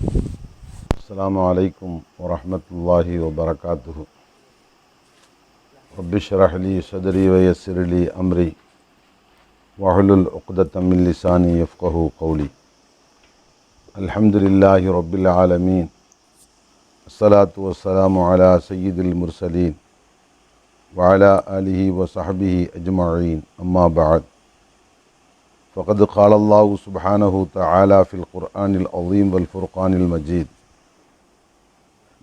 السلام عليكم ورحمة الله وبركاته. رب اشرح لي صدري ويسر لي أمري واحلل عقدة من لساني يفقهوا قولي. الحمد لله رب العالمين، الصلاة والسلام على سيد المرسلين وعلى آله وصحبه أجمعين. أما بعد، فقد قال الله سبحانه تعالى في القرآن العظيم والفرقان المجيد: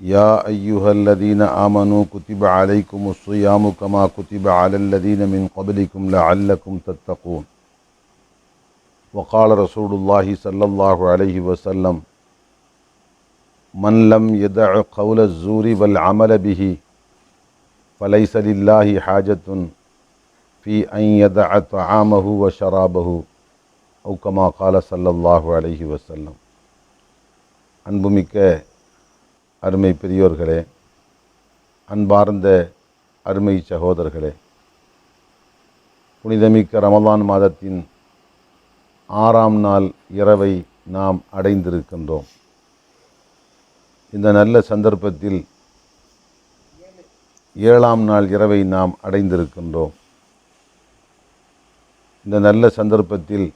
يا أيها الذين آمنوا كتب عليكم الصيام كما كتب على الذين من قبلكم لعلكم تتقون. وقال رسول الله صلى الله عليه وسلم: من لم يدع قول الزور والعمل به فليس لله حاجة في أن يدع طعامه وشرابه أو كما قال صلى الله عليه وسلم. அன்புமிக்க அருமை பெரியோர்களே, அன்பார்ந்த அருமை சகோதரர்களே, புனிதமிக்க ரமலான் மாதத்தின் 6ஆம் நாள் இரவை நாம் அடைந்திருக்கின்றோம். இந்த நல்ல சந்தர்ப்பத்தில் 7ஆம் நாள் இரவை நாம் அடைந்திருக்கின்றோம். இந்த நல்ல சந்தர்ப்பத்தில்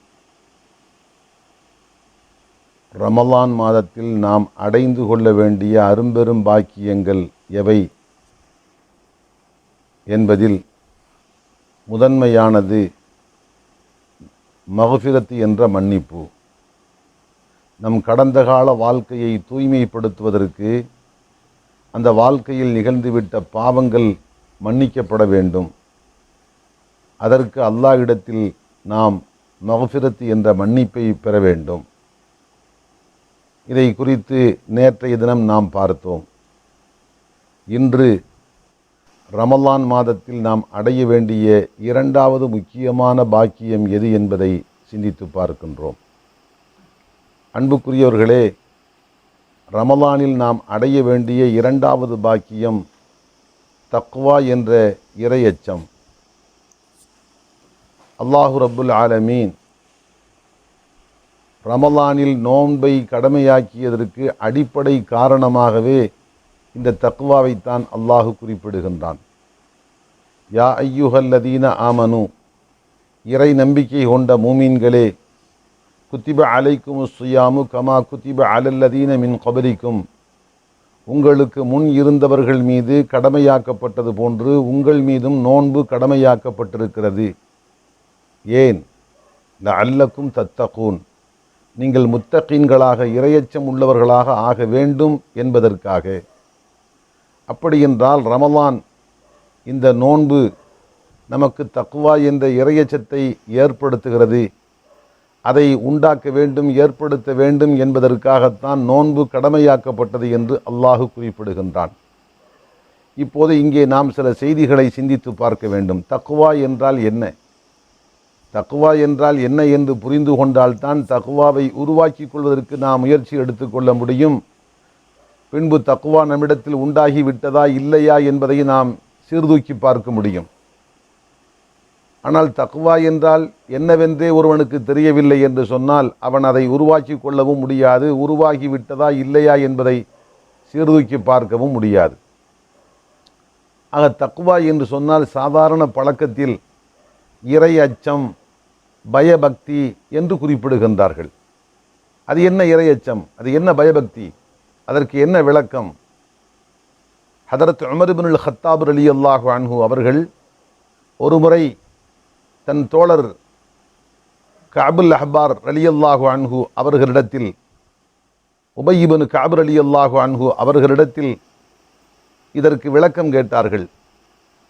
ரமலான் மாதத்தில் நாம் அடைந்து கொள்ள வேண்டிய அரும்பெரும் பாக்கியங்கள் எவை என்பதில் முதன்மையானது மஃபிரத் என்ற மன்னிப்பு. நம் கடந்த கால வாழ்க்கையை தூய்மைப்படுத்துவதற்கு, அந்த வாழ்க்கையில் நிகழ்ந்துவிட்ட பாவங்கள் மன்னிக்கப்பட வேண்டும். அதற்கு அல்லாஹ்விடத்தில் நாம் மஃபிரத் என்ற மன்னிப்பை பெற வேண்டும். இதை குறித்து நேற்றைய தினம் நாம் பார்த்தோம். இன்று ரமலான் மாதத்தில் நாம் அடைய வேண்டிய 2வது முக்கியமான பாக்கியம் எது என்பதை சிந்தித்து பார்க்கின்றோம். அன்புக்குரியவர்களே, ரமலானில் நாம் அடைய வேண்டிய 2வது பாக்கியம் தக்வா என்ற இறையச்சம். அல்லாஹு ரப்புல் ஆலமீன் ரமலானில் நோன்பை கடமையாக்கியதற்கு அடிப்படை காரணமாகவே இந்த தக்வாவைத்தான் அல்லாஹு குறிப்பிடுகின்றான். யா ஐயுஹல்லதீன ஆமனு, இறை நம்பிக்கை கொண்ட மூமீன்களே, குத்திப அலைக்குமுஸ் ஸியாமு கமா குத்திப அலல்லதீன மின் கபலிக்கும், உங்களுக்கு முன் இருந்தவர்கள் மீது கடமையாக்கப்பட்டது போன்று உங்கள் மீதும் நோன்பு கடமையாக்கப்பட்டிருக்கிறது. ஏன்? லஅல்லக்கும் தத்தகூன், நீங்கள் முத்தகீன்களாக, இறையச்சம் உள்ளவர்களாக ஆக வேண்டும் என்பதற்காக. அப்படியென்றால் ரமலான், இந்த நோன்பு நமக்கு தக்வா என்ற இறையச்சத்தை ஏற்படுத்துகிறது. அதை உண்டாக்க வேண்டும், ஏற்படுத்த வேண்டும் என்பதற்காகத்தான் நோன்பு கடமையாக்கப்பட்டது என்று அல்லாஹு குறிப்பிடுகின்றான். இப்போது இங்கே நாம் சில செய்திகளை சிந்தித்து பார்க்க வேண்டும். தக்வா என்றால் என்ன? தக்வா என்றால் என்ன என்று புரிந்து கொண்டால்தான் தக்வாவை உருவாக்கி கொள்வதற்கு நாம் முயற்சி எடுத்துக்கொள்ள முடியும். பின்பு தக்வா நம்மிடத்தில் உண்டாகி விட்டதா இல்லையா என்பதை நாம் சீர்தூக்கி பார்க்க முடியும். ஆனால் தக்வா என்றால் என்னவென்றே ஒருவனுக்கு தெரியவில்லை என்று சொன்னால் அவன் அதை உருவாக்கி கொள்ளவும் முடியாது. உருவாகி விட்டதா இல்லையா என்பதை சீர்தூக்கி பார்க்கவும் முடியாது. ஆக தக்வா என்று சொன்னால் சாதாரண பழக்கத்தில் இறை அச்சம், பயபக்தி என்று குறிப்பிடுகின்றார்கள். அது என்ன இறையச்சம்? அது என்ன பயபக்தி? அதற்கு என்ன விளக்கம்? ஹதரத் உமர் இப்னுல் ஹத்தாப் ரலியல்லாஹு அன்ஹு அவர்கள் ஒரு முறை தன் தோழர் கஅபுல் அஹ்பார் ரலியல்லாஹு அன்ஹு அவர்களிடத்தில், உபய் இப்னு கஅப் ரலியல்லாஹு அன்ஹு அவர்களிடத்தில் இதற்கு விளக்கம் கேட்டார்கள்.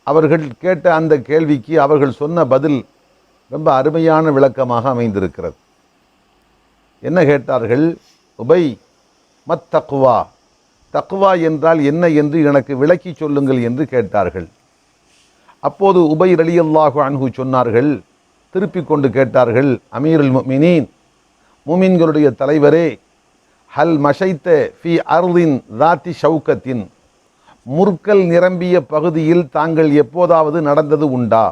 அவர்கள் கேட்ட அந்த கேள்விக்கு அவர்கள் சொன்ன பதில் ரொம்ப அருமையான விளக்கமாக அமைந்திருக்கிறது. என்ன கேட்டார்கள்? உபை, மத் தக்வா, தக்வா என்றால் என்ன என்று எனக்கு விளக்கி சொல்லுங்கள் என்று கேட்டார்கள். அப்போது உபை ரலியல்லாஹு அன்ஹு சொன்னார்கள், திருப்பிக் கொண்டு கேட்டார்கள், அமீருல் முஃமினீன், முஃமின்களுடைய தலைவரே, ஹல் மஷைத்த ஃபி அர்தின் ذாத்தி ஷௌகத்தின், முற்கள் நிரம்பிய பகுதியில் தாங்கள் எப்போதாவது நடந்தது உண்டா?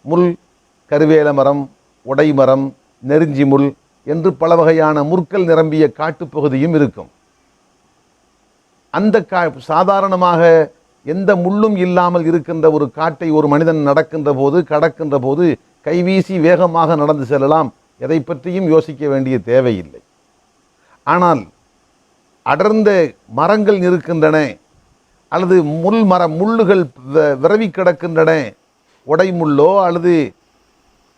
முள், கருவேல மரம், உடை மரம், நெருஞ்சி முள் என்று பல வகையான முற்கள் நிரம்பிய காட்டுப்பகுதியும் இருக்கும். அந்த சாதாரணமாக எந்த முள்ளும் இல்லாமல் இருக்கின்ற ஒரு காட்டை ஒரு மனிதன் நடக்கின்ற போது கடக்கின்ற போது கைவீசி வேகமாக நடந்து செல்லலாம், எதை பற்றியும் யோசிக்க வேண்டிய தேவையில்லை. ஆனால் அடர்ந்த மரங்கள் இருக்கின்றன, அல்லது முள்ளுகள் விரவி கிடக்கின்றன, உடை முள்ளோ அல்லது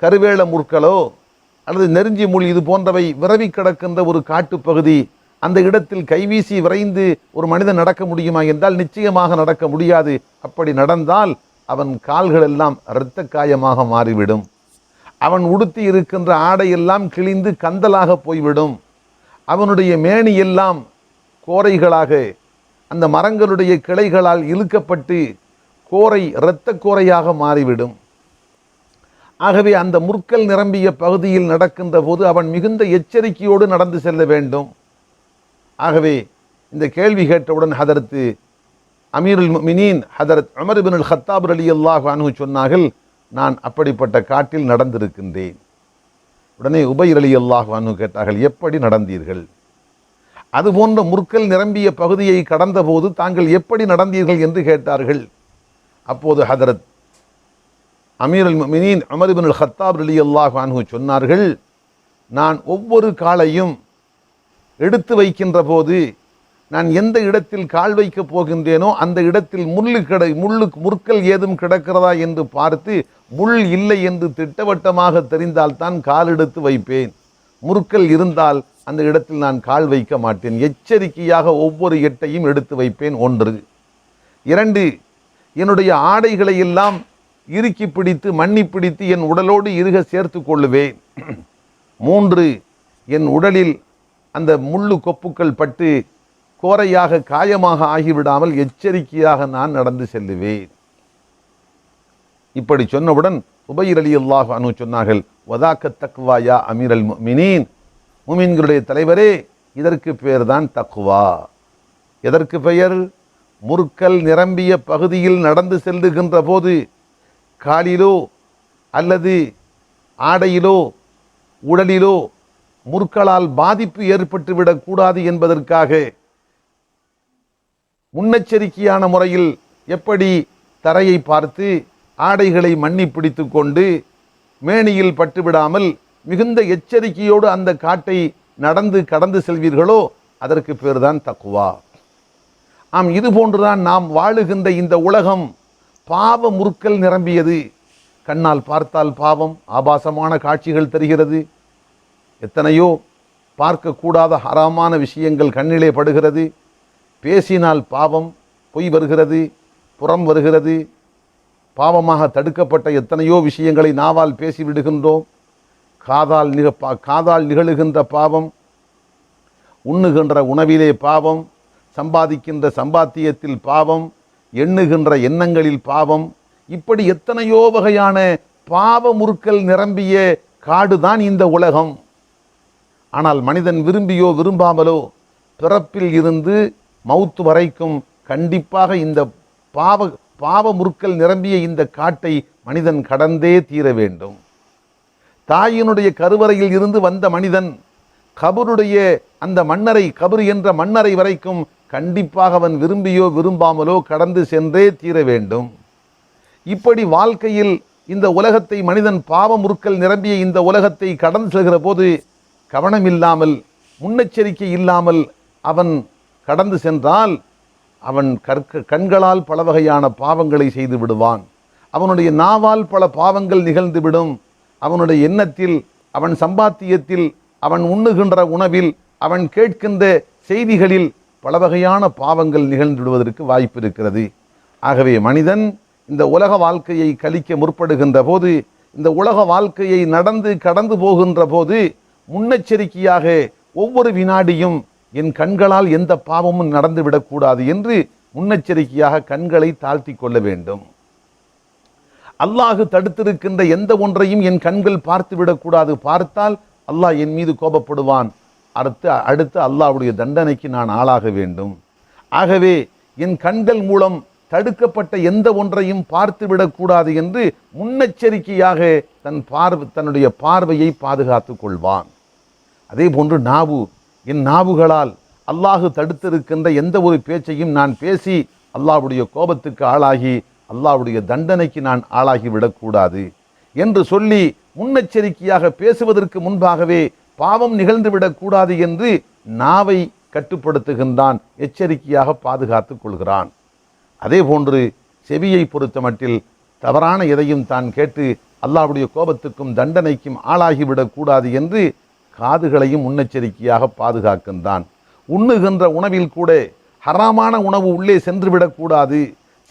கருவேல முற்களோ அல்லது நெருஞ்சி முள் இது போன்றவை விரவி கிடக்கின்ற ஒரு காட்டுப்பகுதி, அந்த இடத்தில் கைவீசி விரைந்து ஒரு மனிதன் நடக்க முடியுமா என்றால் நிச்சயமாக நடக்க முடியாது. அப்படி நடந்தால் அவன் கால்கள் எல்லாம் இரத்த காயமாக மாறிவிடும். அவன் உடுத்தி இருக்கின்ற ஆடையெல்லாம் கிழிந்து கந்தலாக போய்விடும். அவனுடைய மேனி எல்லாம் கோரைகளாக அந்த மரங்களுடைய கிளைகளால் இழுக்கப்பட்டு கோரை இரத்த கோரையாக மாறிவிடும். ஆகவே அந்த முற்கள் நிரம்பிய பகுதியில் நடக்கின்ற போது அவன் மிகுந்த எச்சரிக்கையோடு நடந்து செல்ல வேண்டும். ஆகவே இந்த கேள்வி கேட்டவுடன் ஹதரத் அமீருல் முஃமினீன் ஹதரத் உமர் இப்னுல் கத்தாப் ரலியல்லாஹு அன்ஹு சொன்னார்கள், நான் அப்படிப்பட்ட காட்டில் நடந்திருக்கின்றேன். உடனே உபை ரலியல்லாஹு அன்ஹு கேட்டார்கள், எப்படி நடந்தீர்கள்? அதுபோன்ற முற்கள் நிரம்பிய பகுதியை கடந்த போது தாங்கள் எப்படி நடந்தீர்கள் என்று கேட்டார்கள். அப்போது ஹதரத் அமீருல் முஃமினீன் உமர் இப்னுல் கத்தாப் ரலியல்லாஹு அன்ஹு சொன்னார்கள், நான் ஒவ்வொரு காலையும் எடுத்து வைக்கின்ற போது நான் எந்த இடத்தில் கால் வைக்கப் போகின்றேனோ அந்த இடத்தில் முற்கள் ஏதும் கிடக்கிறதா என்று பார்த்து முள் இல்லை என்று திட்டவட்டமாக தெரிந்தால்தான் கால் எடுத்து வைப்பேன். முற்கள் இருந்தால் அந்த இடத்தில் நான் கால் வைக்க மாட்டேன். எச்சரிக்கையாக ஒவ்வொரு எட்டையும் எடுத்து வைப்பேன். 1. 2, என்னுடைய ஆடைகளை எல்லாம் இறுக்கி பிடித்து மண்ணி பிடித்து என் உடலோடு இறுக சேர்த்து கொள்ளுவேன். 3, என் உடலில் அந்த முள்ளு கொப்புக்கள் பட்டு கோரையாக காயமாக ஆகிவிடாமல் எச்சரிக்கையாக நான் நடந்து செல்லுவேன். இப்படி சொன்னவுடன் உபை ரலியல்லாஹு அன்ஹு சொன்னார்கள், வதாக்க தக்வா யா அமீரல் முஃமினீன், முஃமின்களுடைய தலைவரே, இதற்கு பெயர் தான் தக்வா. எதற்கு பெயர்? முற்கள் நிரம்பிய பகுதியில் நடந்து செல்லுகின்ற போது காலிலோ அல்லது ஆடையிலோ உடலிலோ முற்களால் பாதிப்பு ஏற்பட்டுவிடக்கூடாது என்பதற்காக முன்னெச்சரிக்கையான முறையில் எப்படி தரையை பார்த்து ஆடைகளை மண்ணி பிடித்து கொண்டு மேனியில் பட்டுவிடாமல் மிகுந்த எச்சரிக்கையோடு அந்த காட்டை நடந்து கடந்து செல்வீர்களோ அதற்கு பேர்தான் தக்வா. ஆம், இது போன்றுதான் நாம் வாழுகின்ற இந்த உலகம் பாவ முற்கள் நிரம்பியது. கண்ணால் பார்த்தால் பாவம், ஆபாசமான காட்சிகள் தெரிகிறது. எத்தனையோ பார்க்கக்கூடாத ஹராமான விஷயங்கள் கண்ணிலே படுகிறது. பேசினால் பாவம், பொய் வருகிறது, புறம் வருகிறது. பாவமாக தடுக்கப்பட்ட எத்தனையோ விஷயங்களை நாவால் பேசிவிடுகின்றோம். காதால் நிகழுகின்ற பாவம், உண்ணுகின்ற உணவிலே பாவம், சம்பாதிக்கின்ற சம்பாத்தியத்தில் பாவம், எண்ணுகின்ற எண்ணங்களில் பாவம். இப்படி எத்தனையோ வகையான பாவ முற்கள் நிரம்பிய காடுதான் இந்த உலகம். ஆனால் மனிதன் விரும்பியோ விரும்பாமலோ பிறப்பில் இருந்து மௌத்து வரைக்கும் கண்டிப்பாக இந்த பாவ முற்கள் நிரம்பிய இந்த காட்டை மனிதன் கடந்தே தீர வேண்டும். தாயினுடைய கருவறையில் இருந்து வந்த மனிதன் கபருடைய அந்த கபரு என்ற மண்ணறை வரைக்கும் கண்டிப்பாக அவன் விரும்பியோ விரும்பாமலோ கடந்து சென்றே தீர வேண்டும். இப்படி வாழ்க்கையில் இந்த உலகத்தை மனிதன் பாவ முற்கள் நிரம்பிய இந்த உலகத்தை கடந்து செல்கிற போது கவனமில்லாமல் முன்னெச்சரிக்கை இல்லாமல் அவன் கடந்து சென்றால் அவன் கண்களால் பல வகையான பாவங்களை செய்து விடுவான். அவனுடைய நாவால் பல பாவங்கள் நிகழ்ந்துவிடும். அவனுடைய எண்ணத்தில், அவன் சம்பாத்தியத்தில், அவன் உண்ணுகின்ற உணவில், அவன் கேட்கின்ற செய்திகளில் பல வகையான பாவங்கள் நிகழ்ந்து விடுவதற்கு வாய்ப்பு இருக்கிறது. ஆகவே மனிதன் இந்த உலக வாழ்க்கையை கழிக்க முற்படுகின்ற போது, இந்த உலக வாழ்க்கையை நடந்து கடந்து போகின்ற போது முன்னெச்சரிக்கையாக ஒவ்வொரு வினாடியும் என் கண்களால் எந்த பாவமும் நடந்துவிடக்கூடாது என்று முன்னெச்சரிக்கையாக கண்களை தாழ்த்தி கொள்ள வேண்டும். அல்லாஹ் தடுத்திருக்கின்ற எந்த ஒன்றையும் என் கண்கள் பார்த்து விடக்கூடாது. பார்த்தால் அல்லாஹ் என் மீது கோபப்படுவான். அடுத்து அல்லாஹ்வுடைய தண்டனைக்கு நான் ஆளாக வேண்டும். ஆகவே என் கண்கள் மூலம் தடுக்கப்பட்ட எந்த ஒன்றையும் பார்த்து விடக்கூடாது என்று முன்னெச்சரிக்கையாக தன்னுடைய பார்வையை பாதுகாத்து கொள்வான். அதே போன்று நாவு, என் நாவுகளால் அல்லாஹு தடுத்திருக்கின்ற எந்த ஒரு பேச்சையும் நான் பேசி அல்லாஹ்வுடைய கோபத்துக்கு ஆளாகி அல்லாஹ்வுடைய தண்டனைக்கு நான் ஆளாகிவிடக்கூடாது என்று சொல்லி முன்னெச்சரிக்கையாக பேசுவதற்கு முன்பாகவே பாவம் நிகழ்ந்துவிடக்கூடாது என்று நாவை கட்டுப்படுத்துகின்றான், எச்சரிக்கையாக பாதுகாத்து கொள்கிறான். அதே போன்று செவியை பொறுத்த மட்டில் தவறான எதையும் தான் கேட்டு அல்லாஹ்வுடைய கோபத்துக்கும் தண்டனைக்கும் ஆளாகிவிடக்கூடாது என்று காதுகளையும் முன்னெச்சரிக்கையாக பாதுகாக்கின்றான். உண்ணுகின்ற உணவில் கூட ஹராமான உணவு உள்ளே சென்று விடக்கூடாது,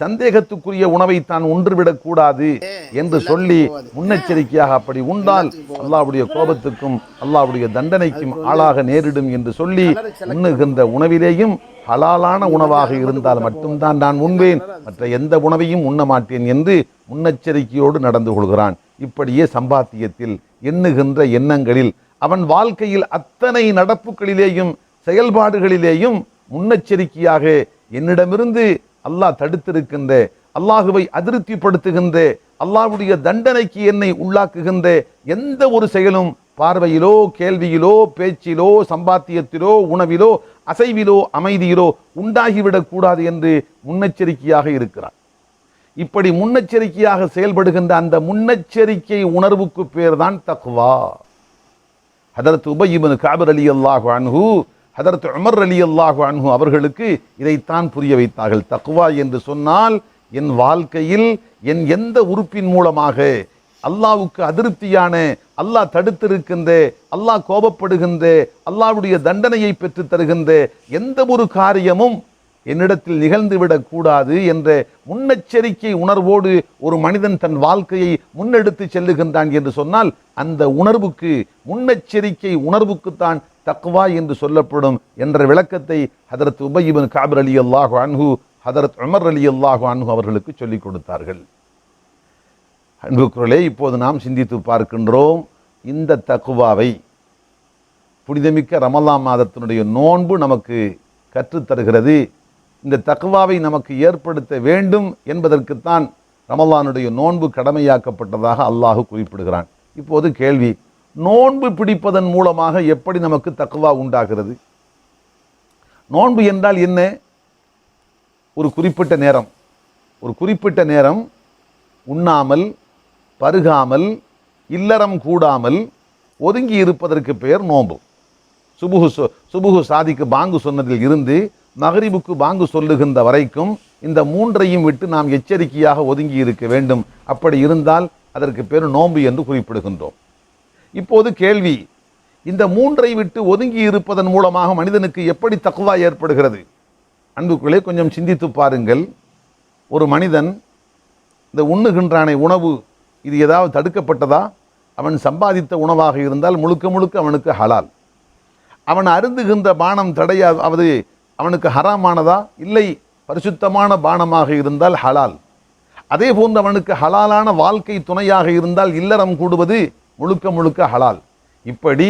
சந்தேகத்துக்குரிய உணவை தான் உன்றுவிடக்கூடாது என்று சொல்லி முன்னெச்சரிக்கையாக அப்படி உண்டால் அல்லாஹ்வுடைய கோபத்துக்கும் அல்லாஹ்வுடைய தண்டனைக்கும் ஆளாக நேரிடும் என்று சொல்லி உண்ணுகின்ற உணவிலேயும் ஹலாலான உணவாக இருந்தால் மட்டும்தான் நான் உண்பேன், மற்ற எந்த உணவையும் உண்ண மாட்டேன் என்று முன்னெச்சரிக்கையோடு நடந்து கொள்கிறான். இப்படியே சம்பாத்தியத்தில் எண்ணுகின்ற எண்ணங்களில் அவன் வாழ்க்கையில் அத்தனை நடப்புகளிலேயும் செயல்பாடுகளிலேயும் முன்னெச்சரிக்கையாக என்னிடமிருந்து அல்லாஹ் தடுத்திருக்கின்ற, அல்லாஹுவை அதிருப்திப்படுத்துகின்ற, அல்லாஹ்வுடைய தண்டனைக்கு என்னை உள்ளாக்குகின்ற எந்த ஒரு செயலும் பார்வையிலோ கேள்வியிலோ பேச்சிலோ சம்பாத்தியத்திலோ உணவிலோ அசைவிலோ அமைதியிலோ உண்டாகிவிடக்கூடாது என்று முன்னெச்சரிக்கையாக இருக்கிறார். இப்படி முன்னெச்சரிக்கையாக செயல்படுகின்ற அந்த முன்னெச்சரிக்கை உணர்வுக்கு பேர் தான் தக்வா. ஹதரத் உபய் இப்னு கஅப் ரலியல்லாஹு அன்ஹு, ஹதரத் உமர் ரலியல்லாஹு அன்ஹு அவர்களுக்கு இதைத்தான் புரிய வைத்தார்கள். தக்வா என்று சொன்னால் என் வாழ்க்கையில் என் எந்த உறுப்பின் மூலமாக அல்லாஹ்வுக்கு அதிருப்தியான, அல்லாஹ் தடுத்திருக்கின்ற, அல்லாஹ் கோபப்படுகின்ற, அல்லாஹ்வுடைய தண்டனையை பெற்று தருகின்ற எந்த ஒரு காரியமும் என்னிடத்தில் நிகழ்ந்துவிடக் கூடாது என்ற முன்னெச்சரிக்கை உணர்வோடு ஒரு மனிதன் தன் வாழ்க்கையை முன்னெடுத்து செல்லுகின்றான் என்று சொன்னால் அந்த உணர்வுக்கு, முன்னெச்சரிக்கை உணர்வுக்குத்தான் தக்வா என்று சொல்லப்படும் என்ற விளக்கத்தை ஹதரத் உபய் இப்னு கஅப் ரலியல்லாஹு அன்ஹு ஹதரத் உமர் ரலியல்லாஹு அன்ஹு அவர்களுக்கு சொல்லிக் கொடுத்தார்கள். அன்புக்குரியவர்களே, இப்போது நாம் சிந்தித்து பார்க்கின்றோம், இந்த தக்வாவை புனிதமிக்க ரமலான் மாதத்தினுடைய நோன்பு நமக்கு கற்றுத்தருகிறது. இந்த தக்வாவை நமக்கு ஏற்படுத்த வேண்டும் என்பதற்குத்தான் ரமலானுடைய நோன்பு கடமையாக்கப்பட்டதாக அல்லாஹ் குறிப்பிடுகிறான். இப்போது கேள்வி, நோன்பு பிடிப்பதன் மூலமாக எப்படி நமக்கு தக்வா உண்டாகிறது? நோன்பு என்றால் என்ன? ஒரு குறிப்பிட்ட நேரம் உண்ணாமல் பருகாமல் இல்லறம் கூடாமல் ஒதுங்கி இருப்பதற்கு பெயர் நோன்பு. சுபுகு சாதிக்கு பாங்கு சொன்னதில் இருந்து மகரிபுக்கு பாங்கு சொல்லுகின்ற வரைக்கும் இந்த மூன்றையும் விட்டு நாம் எச்சரிக்கையாக ஒதுங்கி இருக்க வேண்டும். அப்படி இருந்தால் அதற்கு பேர் நோன்பு என்று குறிப்பிடுகின்றோம். இப்போது கேள்வி, இந்த மூன்றை விட்டு ஒதுங்கி இருப்பதன் மூலமாக மனிதனுக்கு எப்படி தக்வா ஏற்படுகிறது? அன்புக்குள்ளே கொஞ்சம் சிந்தித்து பாருங்கள். ஒரு மனிதன் இந்த உண்ணுகின்றானே உணவு, இது ஏதாவது தடுக்கப்பட்டதா? அவன் சம்பாதித்த உணவாக இருந்தால் முழுக்க முழுக்க அவனுக்கு ஹலால். அவன் அருந்துகின்ற பானம் தடையாவது அவனுக்கு ஹராமானதா? இல்லை, பரிசுத்தமான பானமாக இருந்தால் ஹலால். அதே போன்று அவனுக்கு ஹலாலான வாழ்க்கை துணையாக இருந்தால் இல்லறம் கூடுவது முழுக்க முழுக்க ஹலால். இப்படி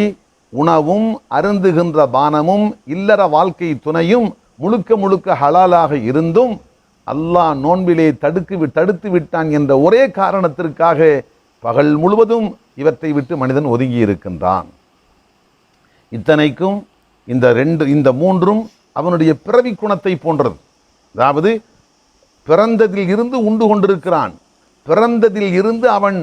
உணவும் அருந்துகின்ற பானமும் இல்லற வாழ்க்கை துணையும் முழுக்க முழுக்க ஹலாலாக இருந்தும் அல்லாஹ் நோன்பிலே தடுத்து விட்டான் என்ற ஒரே காரணத்திற்காக பகல் முழுவதும் இவற்றை விட்டு மனிதன் ஒதுங்கி இருக்கின்றான். இத்தனைக்கும் இந்த மூன்றும் அவனுடைய பிறவி குணத்தை போன்றது. அதாவது பிறந்ததில் இருந்து உண்டு கொண்டிருக்கிறான், பிறந்ததில் இருந்து அவன்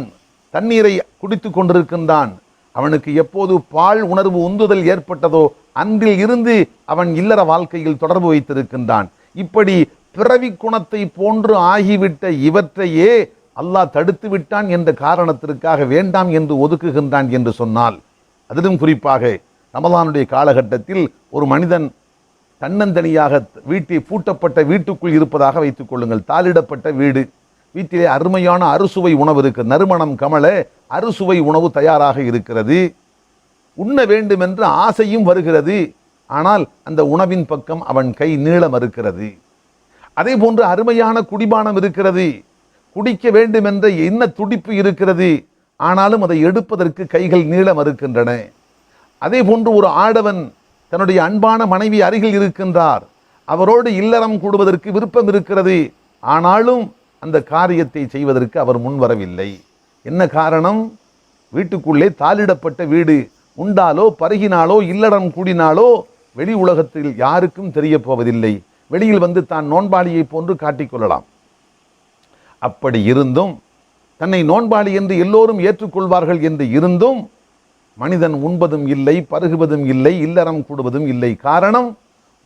தண்ணீரை குடித்து கொண்டிருக்கின்றான். அவனுக்கு எப்போது பால் உணர்வு உந்துதல் ஏற்பட்டதோ அன்றில் இருந்து அவன் இல்லற வாழ்க்கையில் தொடர்பு வைத்திருக்கின்றான். இப்படி பிறவி குணத்தை போன்று ஆகிவிட்ட இவற்றையே அல்லாஹ் தடுத்து விட்டான் என்ற காரணத்திற்காக வேண்டாம் என்று ஒதுக்குகின்றான் என்று சொன்னால், அதிலும் குறிப்பாக ரமலானுடைய காலகட்டத்தில் ஒரு மனிதன் தன்னந்தனியாக பூட்டப்பட்ட வீட்டுக்குள் இருப்பதாக வைத்துக் கொள்ளுங்கள். தாளிடப்பட்ட வீடு, வீட்டிலே அருமையான அறுசுவை உணவு இருக்கு, நறுமணம் கமல அறுசுவை உணவு தயாராக இருக்கிறது. உண்ண வேண்டும் என்ற ஆசையும் வருகிறது. ஆனால் அந்த உணவின் பக்கம் அவன் கை நீள மறுக்கிறது. அதே போன்று அருமையான குடிபானம் இருக்கிறது, குடிக்க வேண்டும் என்ற என்ன துடிப்பு இருக்கிறது. ஆனாலும் அதை எடுப்பதற்கு கைகள் நீள மறுக்கின்றன. அதே போன்று ஒரு ஆடவன் தன்னுடைய அன்பான மனைவி அருகில் இருக்கின்றார், அவரோடு இல்லறம் கூடுவதற்கு விருப்பம் இருக்கிறது. ஆனாலும் அந்த காரியத்தை செய்வதற்கு அவர் முன்வரவில்லை. என்ன காரணம்? வீட்டுக்குள்ளே தாளிடப்பட்ட வீடு, உண்டாலோ பருகினாலோ இல்லறம் கூடினாலோ வெளி உலகத்தில் யாருக்கும் தெரிய போவதில்லை. வெளியில் வந்து தான் நோன்பாளியை போன்று காட்டிக்கொள்ளலாம். அப்படி இருந்தும் தன்னை நோன்பாளி என்று எல்லோரும் ஏற்றுக்கொள்வார்கள் என்று இருந்தும் மனிதன் உண்பதும் இல்லை, பருகுவதும் இல்லை, இல்லறம் கூடுவதும் இல்லை. காரணம்,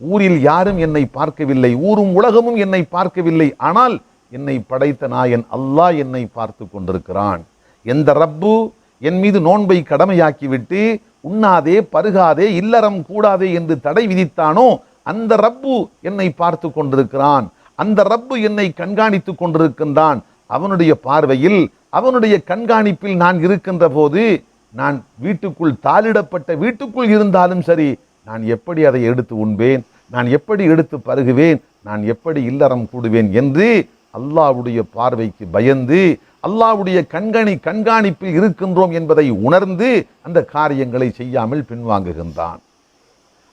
ஊரில் யாரும் என்னை பார்க்கவில்லை, ஊரும் உலகமும் என்னை பார்க்கவில்லை. ஆனால் என்னை படைத்த நாயன் அல்லாஹ் என்னை பார்த்து கொண்டிருக்கிறான். எந்த ரப்பு என் மீது நோன்பை கடமையாக்கிவிட்டு உண்ணாதே, பருகாதே, இல்லறம் கூடாதே என்று தடை விதித்தானோ அந்த ரப்பு என்னை பார்த்து கொண்டிருக்கிறான். அந்த ரப்பு என்னை கண்காணித்து கொண்டிருக்கின்றான். அவனுடைய பார்வையில், அவனுடைய கண்காணிப்பில் நான் இருக்கின்ற போது, நான் வீட்டுக்குள் தாளிடப்பட்ட வீட்டுக்குள் இருந்தாலும் சரி, நான் எப்படி அதை எடுத்து உண்பேன், நான் எப்படி எடுத்து பருகுவேன், நான் எப்படி இல்லறம் கூடுவேன் என்று அல்லாஹ்வுடைய பார்வைக்கு பயந்து, அல்லாஹ்வுடைய கண்காணிப்பில் இருக்கின்றோம் என்பதை உணர்ந்து அந்த காரியங்களை செய்யாமல் பின்வாங்குகின்றான்.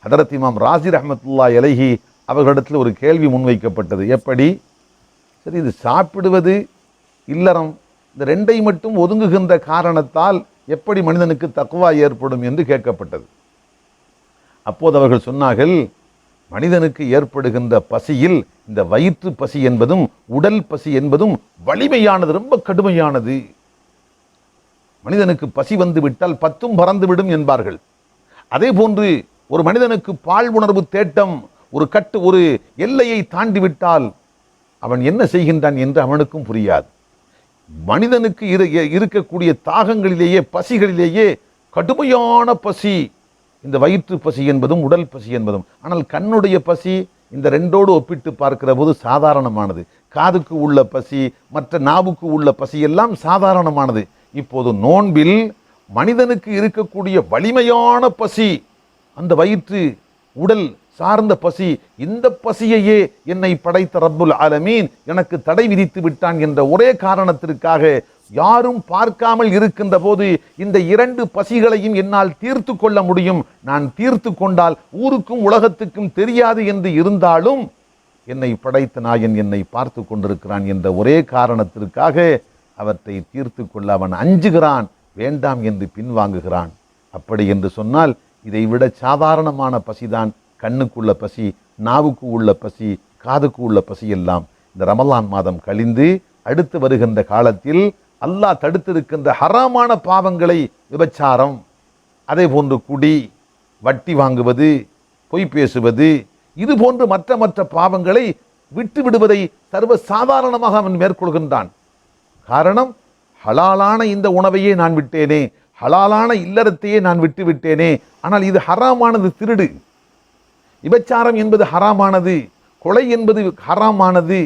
ஹதரத் இமாம் ராஸி ரஹ்மத்துல்லாஹி அலைஹி அவர்களிடத்தில் ஒரு கேள்வி முன்வைக்கப்பட்டது. எப்படி, சரி இது சாப்பிடுவது இல்லறம் இந்த ரெண்டை மட்டும் ஒதுங்குகின்ற காரணத்தால் எப்படி மனிதனுக்கு தக்வா ஏற்படும் என்று கேட்கப்பட்டது. அப்போது அவர்கள் சொன்னார்கள், மனிதனுக்கு ஏற்படுகின்ற பசியில் இந்த வயிற்று பசி என்பதும் உடல் பசி என்பதும் வலிமையானது, ரொம்ப கடுமையானது. மனிதனுக்கு பசி வந்து விட்டால் 10 பறந்துவிடும் என்பார்கள். அதே போன்று ஒரு மனிதனுக்கு பால் உணர்வு தேட்டம் ஒரு எல்லையை தாண்டிவிட்டால் அவன் என்ன செய்கின்றான் என்று அவனுக்கும் புரியாது. மனிதனுக்கு இருக்கக்கூடிய தாகங்களிலேயே, பசிகளிலேயே கடுமையான பசி இந்த வயிற்று பசி என்பதும் உடல் பசி என்பதும். ஆனால் கண்ணுடைய பசி இந்த ரெண்டோடு ஒப்பிட்டு பார்க்கிற போது சாதாரணமானது. காதுக்கு உள்ள பசி, மற்ற நாவுக்கு உள்ள பசி எல்லாம் சாதாரணமானது. இப்போது நோன்பில் மனிதனுக்கு இருக்கக்கூடிய வலிமையான பசி அந்த வயிற்று உடல் சார்ந்த பசி, இந்த பசியையே என்னை படைத்த ரப்புல் ஆலமீன் எனக்கு தடை விதித்து விட்டான் என்ற ஒரே காரணத்திற்காக, யாரும் பார்க்காமல் இருக்கின்ற போது இந்த 2 பசிகளையும் என்னால் தீர்த்து கொள்ள முடியும். நான் தீர்த்து கொண்டால் ஊருக்கும் உலகத்துக்கும் தெரியாது என்று இருந்தாலும் என்னை படைத்த நாயன் என்னை பார்த்து கொண்டிருக்கிறான் என்ற ஒரே காரணத்திற்காக அவற்றை தீர்த்து கொள்ள அவன் அஞ்சுகிறான், வேண்டாம் என்று பின்வாங்குகிறான். அப்படி என்று சொன்னால் இதைவிட சாதாரணமான பசிதான் கண்ணுக்குள்ள பசி, நாவுக்கு உள்ள பசி, காதுக்கு உள்ள பசி எல்லாம். இந்த ரமலான் மாதம் கழிந்து அடுத்து வருகின்ற காலத்தில் அல்லாஹ் தடுத்திருக்கின்ற ஹராமான பாவங்களை, விபச்சாரம், அதே போன்று குடி, வட்டி வாங்குவது, பொய் பேசுவது, இது போன்று மற்ற பாவங்களை விட்டு விடுவதை சர்வ சாதாரணமாக அவன் மேற்கொள்கின்றான். காரணம், ஹலாலான இந்த உணவையே நான் விட்டேனே, ஹலாலான இல்லறத்தையே நான் விட்டு விட்டேனே. ஆனால் இது ஹராமானது, திருடு, விபச்சாரம் என்பது ஹராமானது, கொலை என்பது ஹராமானது,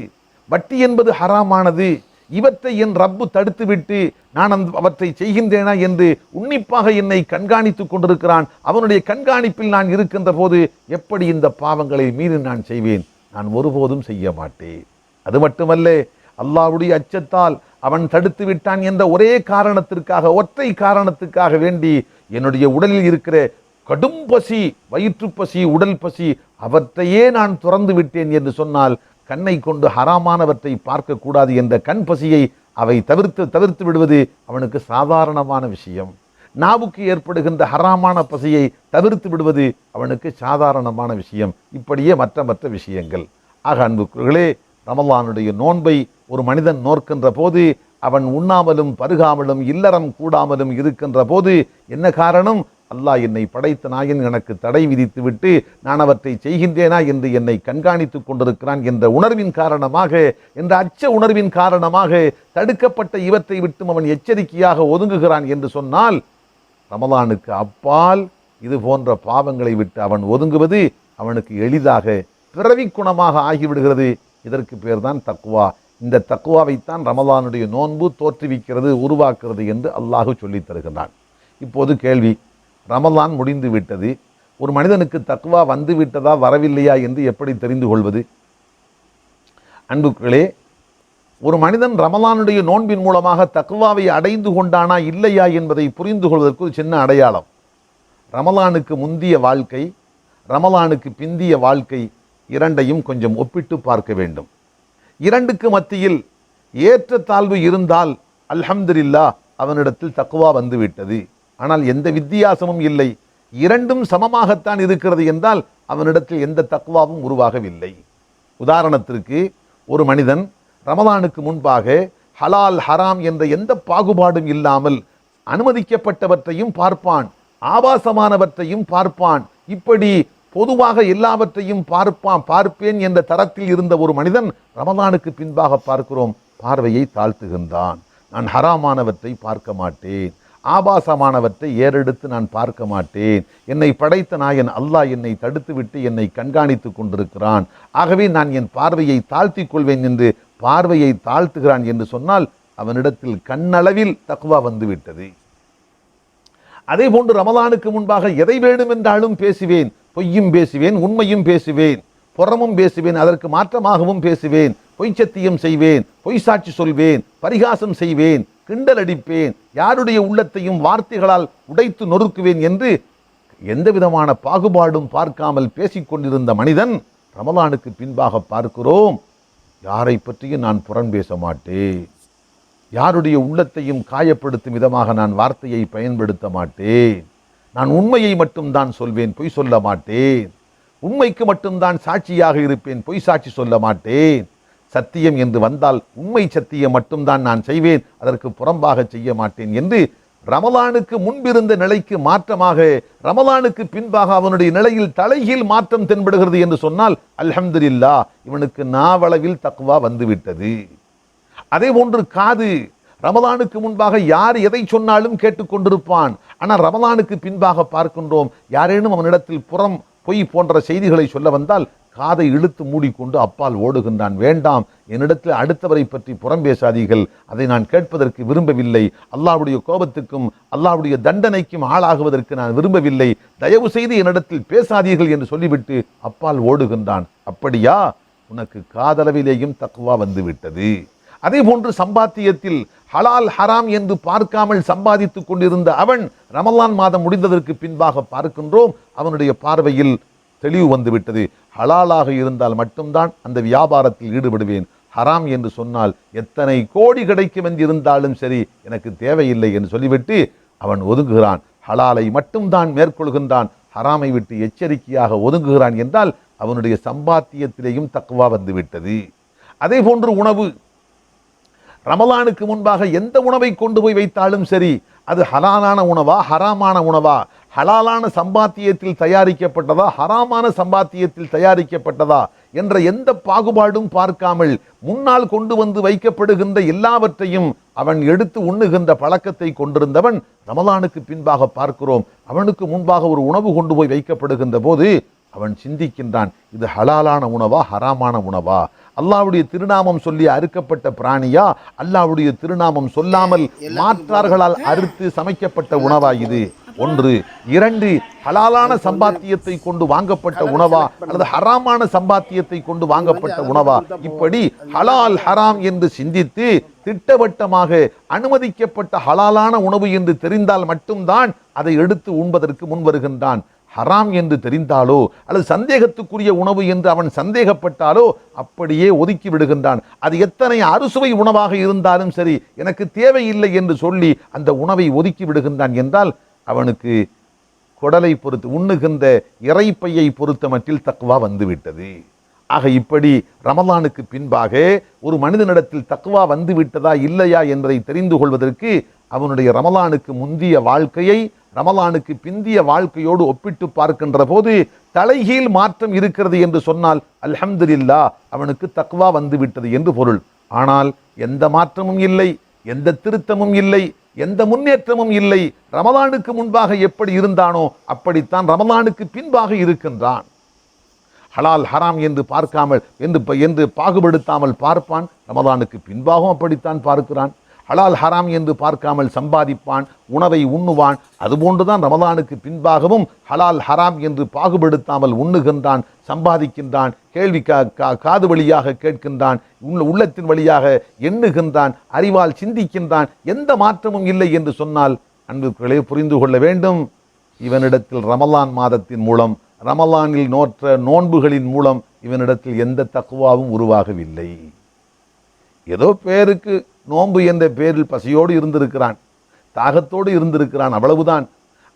வட்டி என்பது ஹராமானது. இவற்றை என் ரப்பு தடுத்துவிட்டு நான் அவற்றை செய்கின்றேனா என்று உன்னிப்பாக என்னை கண்காணித்து கொண்டிருக்கிறான். அவனுடைய கண்காணிப்பில் நான் இருக்கின்ற போது எப்படி இந்த பாவங்களை மீறி நான் செய்வேன்? நான் ஒருபோதும் செய்ய மாட்டேன். அது மட்டுமல்ல, அல்லாஹ்வுடைய அச்சத்தால் அவன் தடுத்து விட்டான் என்ற ஒரே காரணத்திற்காக, ஒற்றை காரணத்துக்காக வேண்டி என்னுடைய உடலில் இருக்கிற கடும் பசி, வயிற்று பசி, உடல் பசி, அவற்றையே நான் துறந்து விட்டேன் என்று சொன்னால், கண்ணை கொண்டு ஹராமானவற்றை பார்க்கக்கூடாது என்ற கண் பசியை அவை தவிர்த்து விடுவது அவனுக்கு சாதாரணமான விஷயம். நாவுக்கு ஏற்படுகின்ற ஹராமான பசியை தவிர்த்து விடுவது அவனுக்கு சாதாரணமான விஷயம். இப்படியே மற்ற விஷயங்கள். ஆக அன்புக்குரியவர்களே, ரமலானுடைய நோன்பை ஒரு மனிதன் நோக்கின்ற போது, அவன் உண்ணாமலும் பருகாமலும் இல்லறம் கூடாமலும் இருக்கின்ற போது என்ன காரணம்? அல்லாஹ் என்னை படைத்த நாயன் எனக்கு தடை விதித்து விட்டு நான் அவற்றை செய்கின்றேனா என்று என்னை கண்காணித்து கொண்டிருக்கிறான் என்ற உணர்வின் காரணமாக, என்ற அச்ச உணர்வின் காரணமாக தடுக்கப்பட்ட இவற்றை விட்டும் அவன் எச்சரிக்கையாக ஒதுங்குகிறான் என்று சொன்னால், ரமலானுக்கு அப்பால் இது போன்ற பாவங்களை விட்டு அவன் ஒதுங்குவது அவனுக்கு எளிதாக பிறவி குணமாக ஆகிவிடுகிறது. இதற்கு பேர்தான் தக்வா. இந்த தக்வாவைத்தான் ரமலானுடைய நோன்பு தோற்றுவிக்கிறது, உருவாக்குறது என்று அல்லாஹ் சொல்லித் தருகிறான். இப்போது கேள்வி, ரமலான் முடிந்து விட்டது, ஒரு மனிதனுக்கு தக்வா வந்து விட்டதா வரவில்லையா என்று எப்படி தெரிந்து கொள்வது? அன்புக்களே, ஒரு மனிதன் ரமலானுடைய நோன்பின் மூலமாக தக்வாவை அடைந்து கொண்டானா இல்லையா என்பதை புரிந்து கொள்வதற்கு ஒரு சின்ன அடையாளம். ரமலானுக்கு முந்திய வாழ்க்கை, ரமலானுக்கு பிந்திய வாழ்க்கை இரண்டையும் கொஞ்சம் ஒப்பிட்டு பார்க்க வேண்டும். இரண்டுக்கு மத்தியில் ஏற்ற தாழ்வு இருந்தால் அல்ஹம்துலில்லாஹ் அவனிடத்தில் தக்வா வந்துவிட்டது. ஆனால் எந்த வித்தியாசமும் இல்லை, இரண்டும் சமமாகத்தான் இருக்கிறது என்றால் அவனிடத்தில் எந்த தக்வாவும் உருவாகவில்லை. உதாரணத்திற்கு, ஒரு மனிதன் ரமலானுக்கு முன்பாக ஹலால் ஹராம் என்ற எந்த பாகுபாடும் இல்லாமல் அனுமதிக்கப்பட்டவற்றையும் பார்ப்பான், ஆபாசமானவற்றையும் பார்ப்பான், இப்படி பொதுவாக எல்லாவற்றையும் பார்ப்பேன் என்ற தரத்தில் இருந்த ஒரு மனிதன் ரமலானுக்கு பின்பாக பார்க்கிறோம் பார்வையை தாழ்த்துகின்றான். நான் ஹராமானவற்றை பார்க்க மாட்டேன், ஆபாசமானவற்றை ஏறெடுத்து நான் பார்க்க மாட்டேன், என்னை படைத்த நாயன் அல்லாஹ் என்னை தடுத்து விட்டு என்னை கண்காணித்து கொண்டிருக்கிறான், ஆகவே நான் என் பார்வையை தாழ்த்தி கொள்வேன் என்று பார்வையை தாழ்த்துகிறான் என்று சொன்னால் அவனிடத்தில் கண்ணளவில் தக்வா வந்துவிட்டது. அதே போன்று ரமலானுக்கு முன்பாக எதை வேண்டும் என்றாலும் பேசுவேன், பொய்யும் பேசுவேன், உண்மையும் பேசுவேன், புறமும் பேசுவேன், அதற்கு மாற்றமாகவும் பேசுவேன், பொய் சத்தியம் செய்வேன், பொய் சாட்சி சொல்வேன், பரிகாசம் செய்வேன், கிண்டல் அடிப்பேன், யாருடைய உள்ளத்தையும் வார்த்தைகளால் உடைத்து நொறுக்குவேன் என்று எந்த விதமான பாகுபாடும் பார்க்காமல் பேசிக்கொண்டிருந்த மனிதன் ரமலானுக்கு பின்பாக பார்க்கிறோம் யாரை பற்றியும் நான் புறம் பேச மாட்டேன், யாருடைய உள்ளத்தையும் காயப்படுத்தும் விதமாக நான் வார்த்தையை பயன்படுத்த மாட்டேன், நான் உண்மையை மட்டும்தான் சொல்வேன், பொய் சொல்ல மாட்டேன், உண்மைக்கு மட்டும்தான் சாட்சியாக இருப்பேன், பொய் சாட்சி சொல்ல மாட்டேன், சத்தியம் என்று வந்தால் உண்மை சத்தியம் மட்டும்தான் நான் செய்வேன், அதற்கு புறம்பாக செய்ய மாட்டேன் என்று ரமலானுக்கு முன்பிருந்த நிலைக்கு மாற்றமாக ரமலானுக்கு பின்பாக அவனுடைய நிலையில் தலைகீழ் மாற்றம் தென்படுகிறது என்று சொன்னால் அல்ஹம்துலில்லாஹ், இவனுக்கு நாவளவில் தக்வா வந்துவிட்டது. அதே போன்று காது, ரமலானுக்கு முன்பாக யார் எதை சொன்னாலும் கேட்டுக்கொண்டிருப்பான், ஆனால் ரமலானுக்கு பின்பாக பார்க்கின்றோம் யாரேனும் அவனிடத்தில் புறம் பொய் போன்ற செய்திகளை சொல்ல வந்தால் காதை இழுத்து மூடிக்கொண்டு அப்பால் ஓடுகின்றான். வேண்டாம், என்னிடத்தில் அடுத்தவரை பற்றி புறம் பேசாதீர்கள், அதை நான் கேட்பதற்கு விரும்பவில்லை, அல்லாஹ்வுடைய கோபத்துக்கும் அல்லாஹ்வுடைய தண்டனைக்கும் ஆளாகுவதற்கு நான் விரும்பவில்லை, தயவு செய்து என்னிடத்தில் பேசாதீர்கள் என்று சொல்லிவிட்டு அப்பால் ஓடுகின்றான். அப்படியா? உனக்கு காதளவிலேயும் தக்வா வந்துவிட்டது. அதே போன்று சம்பாத்தியத்தில் ஹலால் ஹராம் என்று பார்க்காமல் சம்பாதித்துக் கொண்டிருந்த அவன் ரமலான் மாதம் முடிந்ததற்கு பின்பாக பார்க்கின்றோம் அவனுடைய பார்வையில் தெளிவு வந்துவிட்டது. ஹலாலாக இருந்தால் மட்டும்தான் அந்த வியாபாரத்தில் ஈடுபடுவேன், ஹராம் என்று சொன்னால் எத்தனை கோடி கிடைக்கும் என்று இருந்தாலும் சரி எனக்கு தேவையில்லை என்று சொல்லிவிட்டு அவன் ஒதுங்குகிறான். ஹலாலை மட்டும்தான் மேற்கொள்கின்றான், ஹராமை விட்டு எச்சரிக்கையாக ஒதுங்குகிறான் என்றால் அவனுடைய சம்பாத்தியத்திலேயும் தக்வா வந்துவிட்டது. அதே போன்று உணவு, ரமலானுக்கு முன்பாக எந்த உணவை கொண்டு போய் வைத்தாலும் சரி அது ஹலாலான உணவா ஹராமான உணவா, ஹலாலான சம்பாத்தியத்தில் தயாரிக்கப்பட்டதா ஹராமான சம்பாத்தியத்தில் தயாரிக்கப்பட்டதா என்ற எந்த பாகுபாடும் பார்க்காமல் முன்னால் கொண்டு வந்து வைக்கப்படுகின்ற எல்லாவற்றையும் அவன் எடுத்து உண்ணுகின்ற பழக்கத்தை கொண்டிருந்தவன் ரமலானுக்கு பின்பாக பார்க்கிறோம் அவனுக்கு முன்பாக ஒரு உணவு கொண்டு போய் வைக்கப்படுகின்ற போது அவன் சிந்திக்கின்றான், இது ஹலாலான உணவா ஹராமான உணவா, அல்லாஹ்வுடைய திருநாமம் சொல்லி அறுக்கப்பட்ட பிராணியா, அல்லாஹ்வுடைய திருநாமம் சொல்லாமல் மாற்றார்களால் அறுத்து சமைக்கப்பட்ட உணவா இது? ஒன்று. இரண்டு, ஹலாலான சம்பாத்தியத்தை கொண்டு வாங்கப்பட்ட உணவா அல்லது ஹராமான சம்பாத்தியத்தை கொண்டு வாங்கப்பட்ட உணவா? இப்படி ஹலால் ஹராம் என்று சிந்தித்து திட்டவட்டமாக அனுமதிக்கப்பட்ட ஹலாலான உணவு என்று தெரிந்தால் மட்டும்தான் அதை எடுத்து உண்பதற்கு முன் வருகின்றான். ஹராம் என்று தெரிந்தாலோ அல்லது சந்தேகத்துக்குரிய உணவு என்று அவன் சந்தேகப்பட்டாலோ அப்படியே ஒதுக்கி விடுகின்றான். அது எத்தனை அறுசுவை உணவாக இருந்தாலும் சரி எனக்கு தேவையில்லை என்று சொல்லி அந்த உணவை ஒதுக்கி விடுகின்றான் என்றால் அவனுக்கு குடலை பொறுத்து உண்ணுகின்ற இறைப்பையை பொறுத்த மட்டில் தக்வா வந்துவிட்டது. ஆக இப்படி ரமலானுக்கு பின்பாக ஒரு மனிதனிடத்தில் தக்வா வந்து விட்டதா இல்லையா என்பதை தெரிந்து கொள்வதற்கு அவனுடைய ரமலானுக்கு முந்திய வாழ்க்கையை ரமலானுக்கு பிந்திய வாழ்க்கையோடு ஒப்பிட்டு பார்க்கின்ற போது தலைகீழ் மாற்றம் இருக்கிறது என்று சொன்னால் அல்ஹம்துலில்லாஹ் அவனுக்கு தக்வா வந்து விட்டது என்று பொருள். ஆனால் எந்த மாற்றமும் இல்லை, எந்த திருத்தமும் இல்லை, எந்த முன்னேற்றமும் இல்லை. ரமலானுக்கு முன்பாக எப்படி இருந்தானோ அப்படித்தான் ரமலானுக்கு பின்பாக இருக்கின்றான். ஹலால் ஹராம் என்று பார்க்காமல் என்று பாகுபடுத்தாமல் பார்ப்பான். ரமலானுக்கு பின்பாகவும் அப்படித்தான் பார்க்கிறான். ஹலால் ஹராம் என்று பார்க்காமல் சம்பாதிப்பான், உணவை உண்ணுவான். அதுபோன்றுதான் ரமலானுக்கு பின்பாகவும் ஹலால் ஹராம் என்று பாகுபடுத்தாமல் உண்ணுகின்றான், சம்பாதிக்கின்றான், கேள்வி காது வழியாக கேட்கின்றான், உள்ளத்தின் வழியாக எண்ணுகின்றான், அறிவால் சிந்திக்கின்றான். எந்த மாற்றமும் இல்லை என்று சொன்னால் அன்புகளே புரிந்து கொள்ள வேண்டும், இவனிடத்தில் ரமலான் மாதத்தின் மூலம் ரமலானில் நோற்ற நோன்புகளின் மூலம் இவனிடத்தில் எந்த தக்வாவும் உருவாகவில்லை. ஏதோ பேருக்கு நோன்பு என்ற பேரில் பசியோடு இருந்திருக்கிறான். தாகத்தோடு இருந்திருக்கிறான், அவ்வளவுதான்.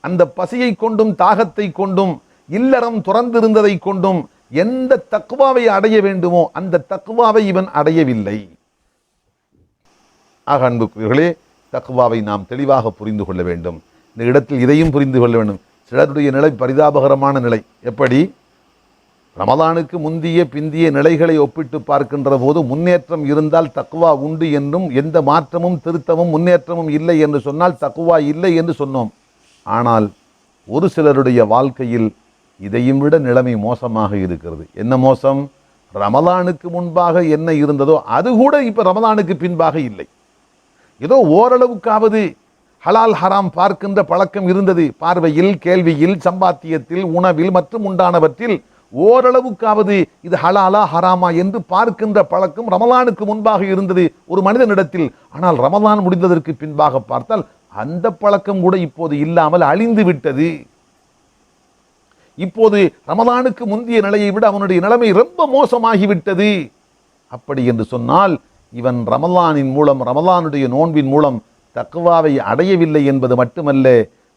அந்த பசியை கொண்டும் தாகத்தை கொண்டும் இல்லறம் துறந்திருந்ததை கொண்டும் எந்த தக்வாவை அடைய வேண்டுமோ அந்த தக்வாவை இவன் அடையவில்லை. ஆக அன்புக்குரியவர்களே, தக்வாவை நாம் தெளிவாக புரிந்து கொள்ள வேண்டும். இந்த இடத்தில் இதையும் புரிந்து கொள்ள வேண்டும். சிலருடைய நிலை பரிதாபகரமான நிலை. எப்படி? ரமலானுக்கு முந்திய பிந்திய நிலைகளை ஒப்பிட்டு பார்க்கின்ற போது முன்னேற்றம் இருந்தால் தக்வா உண்டு என்றும், எந்த மாற்றமும் திருத்தமும் முன்னேற்றமும் இல்லை என்று சொன்னால் தக்வா இல்லை என்று சொன்னோம். ஆனால் ஒரு சிலருடைய வாழ்க்கையில் இதையும் விட நிலைமை மோசமாக இருக்கிறது. என்ன மோசம்? ரமலானுக்கு முன்பாக என்ன இருந்ததோ அது கூட இப்போ ரமலானுக்கு பின்பாக இல்லை. ஏதோ ஓரளவுக்காவது ஹலால் ஹராம் பார்க்கின்ற பழக்கம் இருந்தது. பார்வையில், கேள்வியில், சம்பாத்தியத்தில், உணவில் மற்றும் உண்டானவற்றில் ஓரளவுக்காவது இது ஹலாலா ஹராமா என்று பார்க்கின்ற பழக்கம் ரமலானுக்கு முன்பாக இருந்தது ஒரு மனிதனிடத்தில். ஆனால் ரமலான் முடிந்ததற்கு பின்பாக பார்த்தால் அந்த பழக்கம் கூட இப்போது இல்லாமல் அழிந்து விட்டது. இப்போது ரமலானுக்கு முந்திய நிலையை விட அவனுடைய நிலைமை ரொம்ப மோசமாகிவிட்டது. அப்படி என்று சொன்னால் இவன் ரமலானின் மூலம், ரமலானுடைய நோன்பின் மூலம் தக்வாவை அடையவில்லை என்பது மட்டுமல்ல,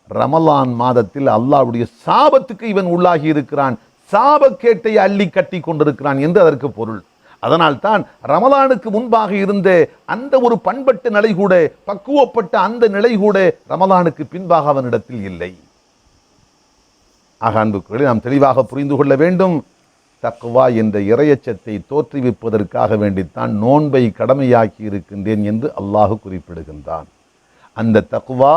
ரமலான் மாதத்தில் அல்லாஹ்வுடைய சாபத்துக்கு இவன் உள்ளாகி இருக்கிறான், சாபக்கேட்டை அள்ளி கட்டி கொண்டிருக்கிறான் என்று அதற்கு பொருள். அதனால் தான் ரமலானுக்கு முன்பாக இருந்த அந்த ஒரு பண்பட்ட நிலை கூட, பக்குவப்பட்ட அந்த நிலை கூட ரமலானுக்கு பின்பாக அவனிடத்தில் இல்லை. ஆக அன்புக்குள்ளே நாம் தெளிவாக புரிந்து கொள்ள வேண்டும். தக்வா என்ற இறையச்சத்தை தோற்றுவிப்பதற்காக வேண்டித்தான் நோன்பை கடமையாக்கி இருக்கின்றேன் என்று அல்லாஹ் குறிப்பிடுகின்றான். அந்த தக்வா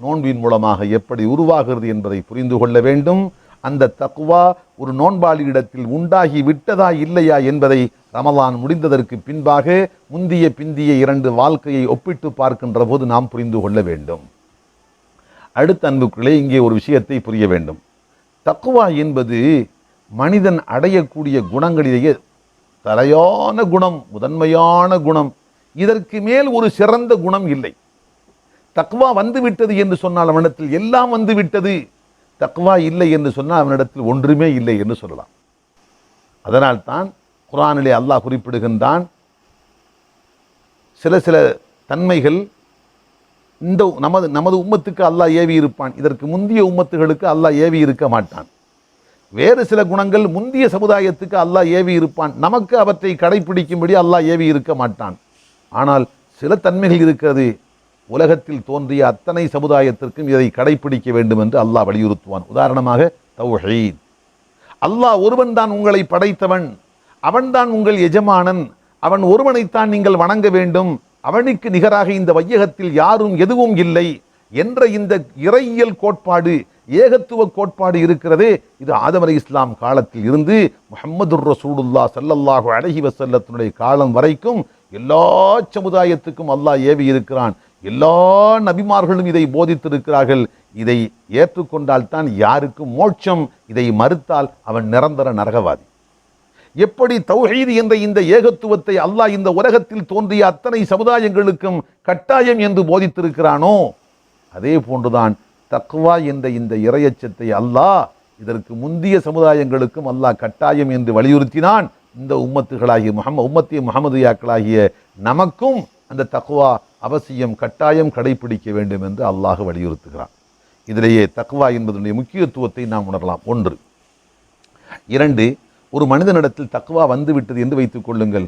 நோன்பின் மூலமாக எப்படி உருவாகிறது என்பதை புரிந்து கொள்ள வேண்டும். அந்த தக்வா ஒரு நோன்பாளியிடத்தில் உண்டாகி விட்டதா இல்லையா என்பதை ரமலான் முடிந்ததற்கு பின்பாக முந்திய பிந்திய இரண்டு வாழ்க்கையை ஒப்பிட்டு பார்க்கின்ற போது நாம் புரிந்து கொள்ள வேண்டும். அடுத்த அன்புக்குள்ளே இங்கே ஒரு விஷயத்தை புரிய வேண்டும். தக்வா என்பது மனிதன் அடையக்கூடிய குணங்களிலேயே தலையான குணம், முதன்மையான குணம். இதற்கு மேல் ஒரு சிறந்த குணம் இல்லை. தக்வா வந்துவிட்டது என்று சொன்னால் அவனிடத்தில் எல்லாம் வந்துவிட்டது. தக்வா இல்லை என்று சொன்னால் அவனிடத்தில் ஒன்றுமே இல்லை என்று சொல்லலாம். அதனால் தான் குர்ஆனிலே அல்லாஹ் குறிப்பிடுகின்றான், சில சில தன்மைகள் இந்த நமது உம்மத்துக்கு அல்லாஹ் ஏவி இருப்பான், இதற்கு முந்திய உம்மத்துகளுக்கு அல்லாஹ் ஏவி இருக்க மாட்டான். வேறு சில குணங்கள் முந்திய சமுதாயத்துக்கு அல்லாஹ் ஏவி இருப்பான், நமக்கு அவற்றை கடைபிடிக்கும்படி அல்லாஹ் ஏவி இருக்க மாட்டான். ஆனால் சில தன்மைகள் இருக்கிறது, உலகத்தில் தோன்றிய அத்தனை சமுதாயத்திற்கும் இதை கடைபிடிக்க வேண்டும் என்று அல்லாஹ் வலியுறுத்துவான். உதாரணமாக தௌஹீத். அல்லாஹ் ஒருவன் தான் உங்களை படைத்தவன், அவன்தான் உங்கள் எஜமானன், அவன் ஒருவனைத்தான் நீங்கள் வணங்க வேண்டும், அவனுக்கு நிகராக இந்த வையகத்தில் யாரும் எதுவும் இல்லை என்ற இந்த இறையியல் கோட்பாடு, ஏகத்துவ கோட்பாடு இருக்கிறதே, இது ஆதம் அலைஹிஸ்ஸலாம் காலத்தில் இருந்து முஹம்மதுர் ரசூலுல்லாஹ் ஸல்லல்லாஹு அலைஹி வஸல்லத்தினுடைய காலம் வரைக்கும் எல்லா சமுதாயத்துக்கும் அல்லாஹ் ஏவி இருக்கிறான். எல்லா நபிமார்களும் இதை போதித்திருக்கிறார்கள். இதை ஏற்றுக்கொண்டால் தான் யாருக்கும் மோட்சம், இதை மறுத்தால் அவன் நிரந்தர நரகவாதி. எப்படி தௌஹீத் என்ற இந்த ஏகத்துவத்தை அல்லாஹ் இந்த உலகத்தில் தோன்றிய அத்தனை சமுதாயங்களுக்கும் கட்டாயம் என்று போதித்திருக்கிறானோ, அதே போன்றுதான் தக்வா என்ற இந்த இறையச்சத்தை அல்லாஹ் இதற்கு முந்திய சமுதாயங்களுக்கும் அல்லாஹ் கட்டாயம் என்று வலியுறுத்தினான். இந்த உம்மத்துகளாகிய உம்மத்திய முஹம்மதியாக்களாகிய நமக்கும் அந்த தக்வா அவசியம், கட்டாயம் கடைபிடிக்க வேண்டும் என்று அல்லாஹ் வலியுறுத்துகிறான். இதிலேயே தக்வா என்பதனுடைய முக்கியத்துவத்தை நாம் உணரலாம். 1. 2, ஒரு மனிதனிடத்தில் தக்வா வந்துவிட்டது என்று வைத்துக் கொள்ளுங்கள்,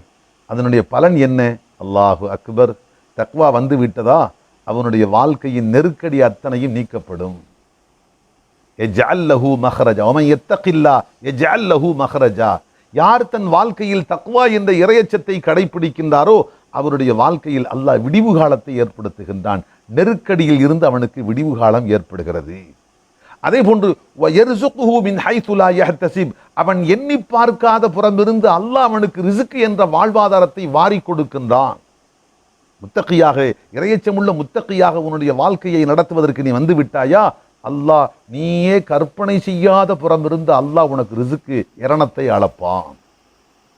அதனுடைய பலன் என்ன? அல்லாஹு அக்பர். தக்வா வந்து விட்டதா, அவனுடைய வாழ்க்கையின் நெருக்கடி அத்தனையும் நீக்கப்படும். யஜ்அல் லஹு மஹ்ரஜா வமன் யத்தகில்லாஹ் யஜ்அல் லஹு மஹ்ரஜா. யார் தன் வாழ்க்கையில் தக்வா என்ற இறையச்சத்தை கடைபிடிக்கின்றாரோ அவருடைய வாழ்க்கையில் அல்லாஹ் விடிவு காலத்தை ஏற்படுத்துகின்றான். நெருக்கடியில் இருந்து அவனுக்கு விடிவு காலம் ஏற்படுகிறது. அதே போன்று வயர்சுகுஹு மின் ஹைது லா யஹ்தசிப், அவன் எண்ணி பார்க்காத புறமிருந்து அல்லாஹ் அவனுக்கு ரிஸ்க் என்ற வாழ்வாதாரத்தை வாரி கொடுக்கின்றான். முத்தகியாக, இறையச்சமுள்ள முத்தகியாக உன்னுடைய வாழ்க்கையை நடத்துவதற்கு நீ வந்து விட்டாயா, அல்லாஹ் நீயே கற்பனை செய்யாத புறமிருந்து அல்லாஹ் உனக்கு ரிஸ்க் இரணத்தை அளப்பான்.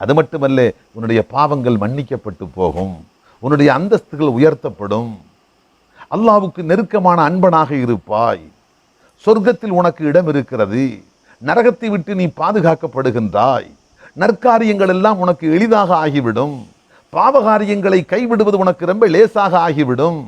அது மட்டுமல்ல, உன்னுடைய பாவங்கள் மன்னிக்கப்பட்டு போகும், உன்னுடைய அந்தஸ்துகள் உயர்த்தப்படும், அல்லாஹ்வுக்கு நெருக்கமான அன்பனாக இருப்பாய், சொர்க்கத்தில் உனக்கு இடம் இருக்கிறது, நரகத்தை விட்டு நீ பாதுகாக்கப்படுகின்றாய், நற்காரியங்கள் எல்லாம் உனக்கு எளிதாக ஆகிவிடும், பாவகாரியங்களை கைவிடுவது உனக்கு ரொம்ப லேசாக ஆகிவிடும்.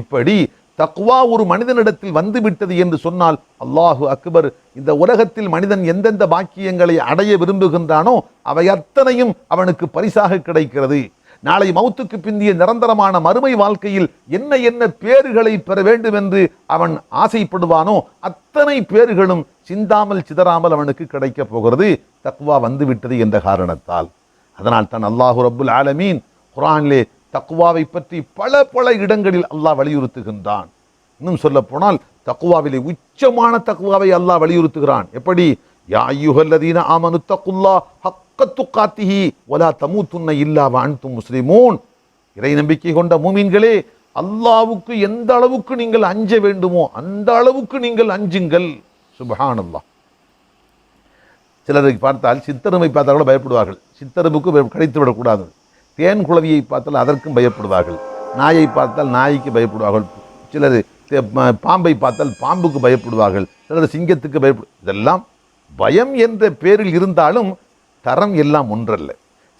இப்படி தக்வா ஒரு மனிதனிடத்தில் வந்துவிட்டது என்று சொன்னால் அல்லாஹு அக்பர், இந்த உலகத்தில் மனிதன் எந்தெந்த பாக்கியங்களை அடைய விரும்புகின்றானோ அவை அத்தனையும் அவனுக்கு பரிசாக கிடைக்கிறது. நாளை மௌத்துக்கு பிந்திய நிரந்தரமான மறுமை வாழ்க்கையில் என்ன என்ன பேறுகளை பெற வேண்டும் என்று அவன் ஆசைப்படுவானோ அத்தனை பேறுகளும் சிந்தாமல் சிதறாமல் அவனுக்கு கிடைக்கப் போகிறது, தக்வா வந்துவிட்டது என்ற காரணத்தால். அதனால் தான் அல்லாஹு ரப்புல் ஆலமீன் குர்ஆனிலே தக்வாவை பற்றி பல பல இடங்களில் அல்லாஹ் வலியுறுத்துகின்றான். இன்னும் சொல்ல போனால் தக்வாவிலே உச்சமான தக்வாவை அல்லாஹ் வலியுறுத்துகிறான். எப்படி? யா அய்யுஹல்லதீன ஆமனு தக்குல்லாஹ் ஹக்க துகாத்திஹி வலா தமூதுன்ன இல்லா வ அன்தும் முஸ்லிமூன். இறை நம்பிக்கை கொண்ட மூமின்களே, அல்லாஹ்வுக்கு எந்த அளவுக்கு நீங்கள் அஞ்ச வேண்டுமோ அந்த அளவுக்கு நீங்கள் அஞ்சுங்கள். சுப்ஹானல்லாஹ். சிலரை பார்த்தால் சித்தருமை பார்த்தால் கூட பயப்படுவார்கள். சித்தரும்புக்கு கடித்து விடக்கூடாது. தேன் குளவியை பார்த்தால் அதற்கும் பயப்படுவார்கள். நாயை பார்த்தால் நாய்க்கு பயப்படுவார்கள். சிலர் பாம்பை பார்த்தால் பாம்புக்கு பயப்படுவார்கள். சிலர் சிங்கத்துக்கு இதெல்லாம் பயம் என்ற பேரில் இருந்தாலும் தரம் எல்லாம் ஒன்றல்ல.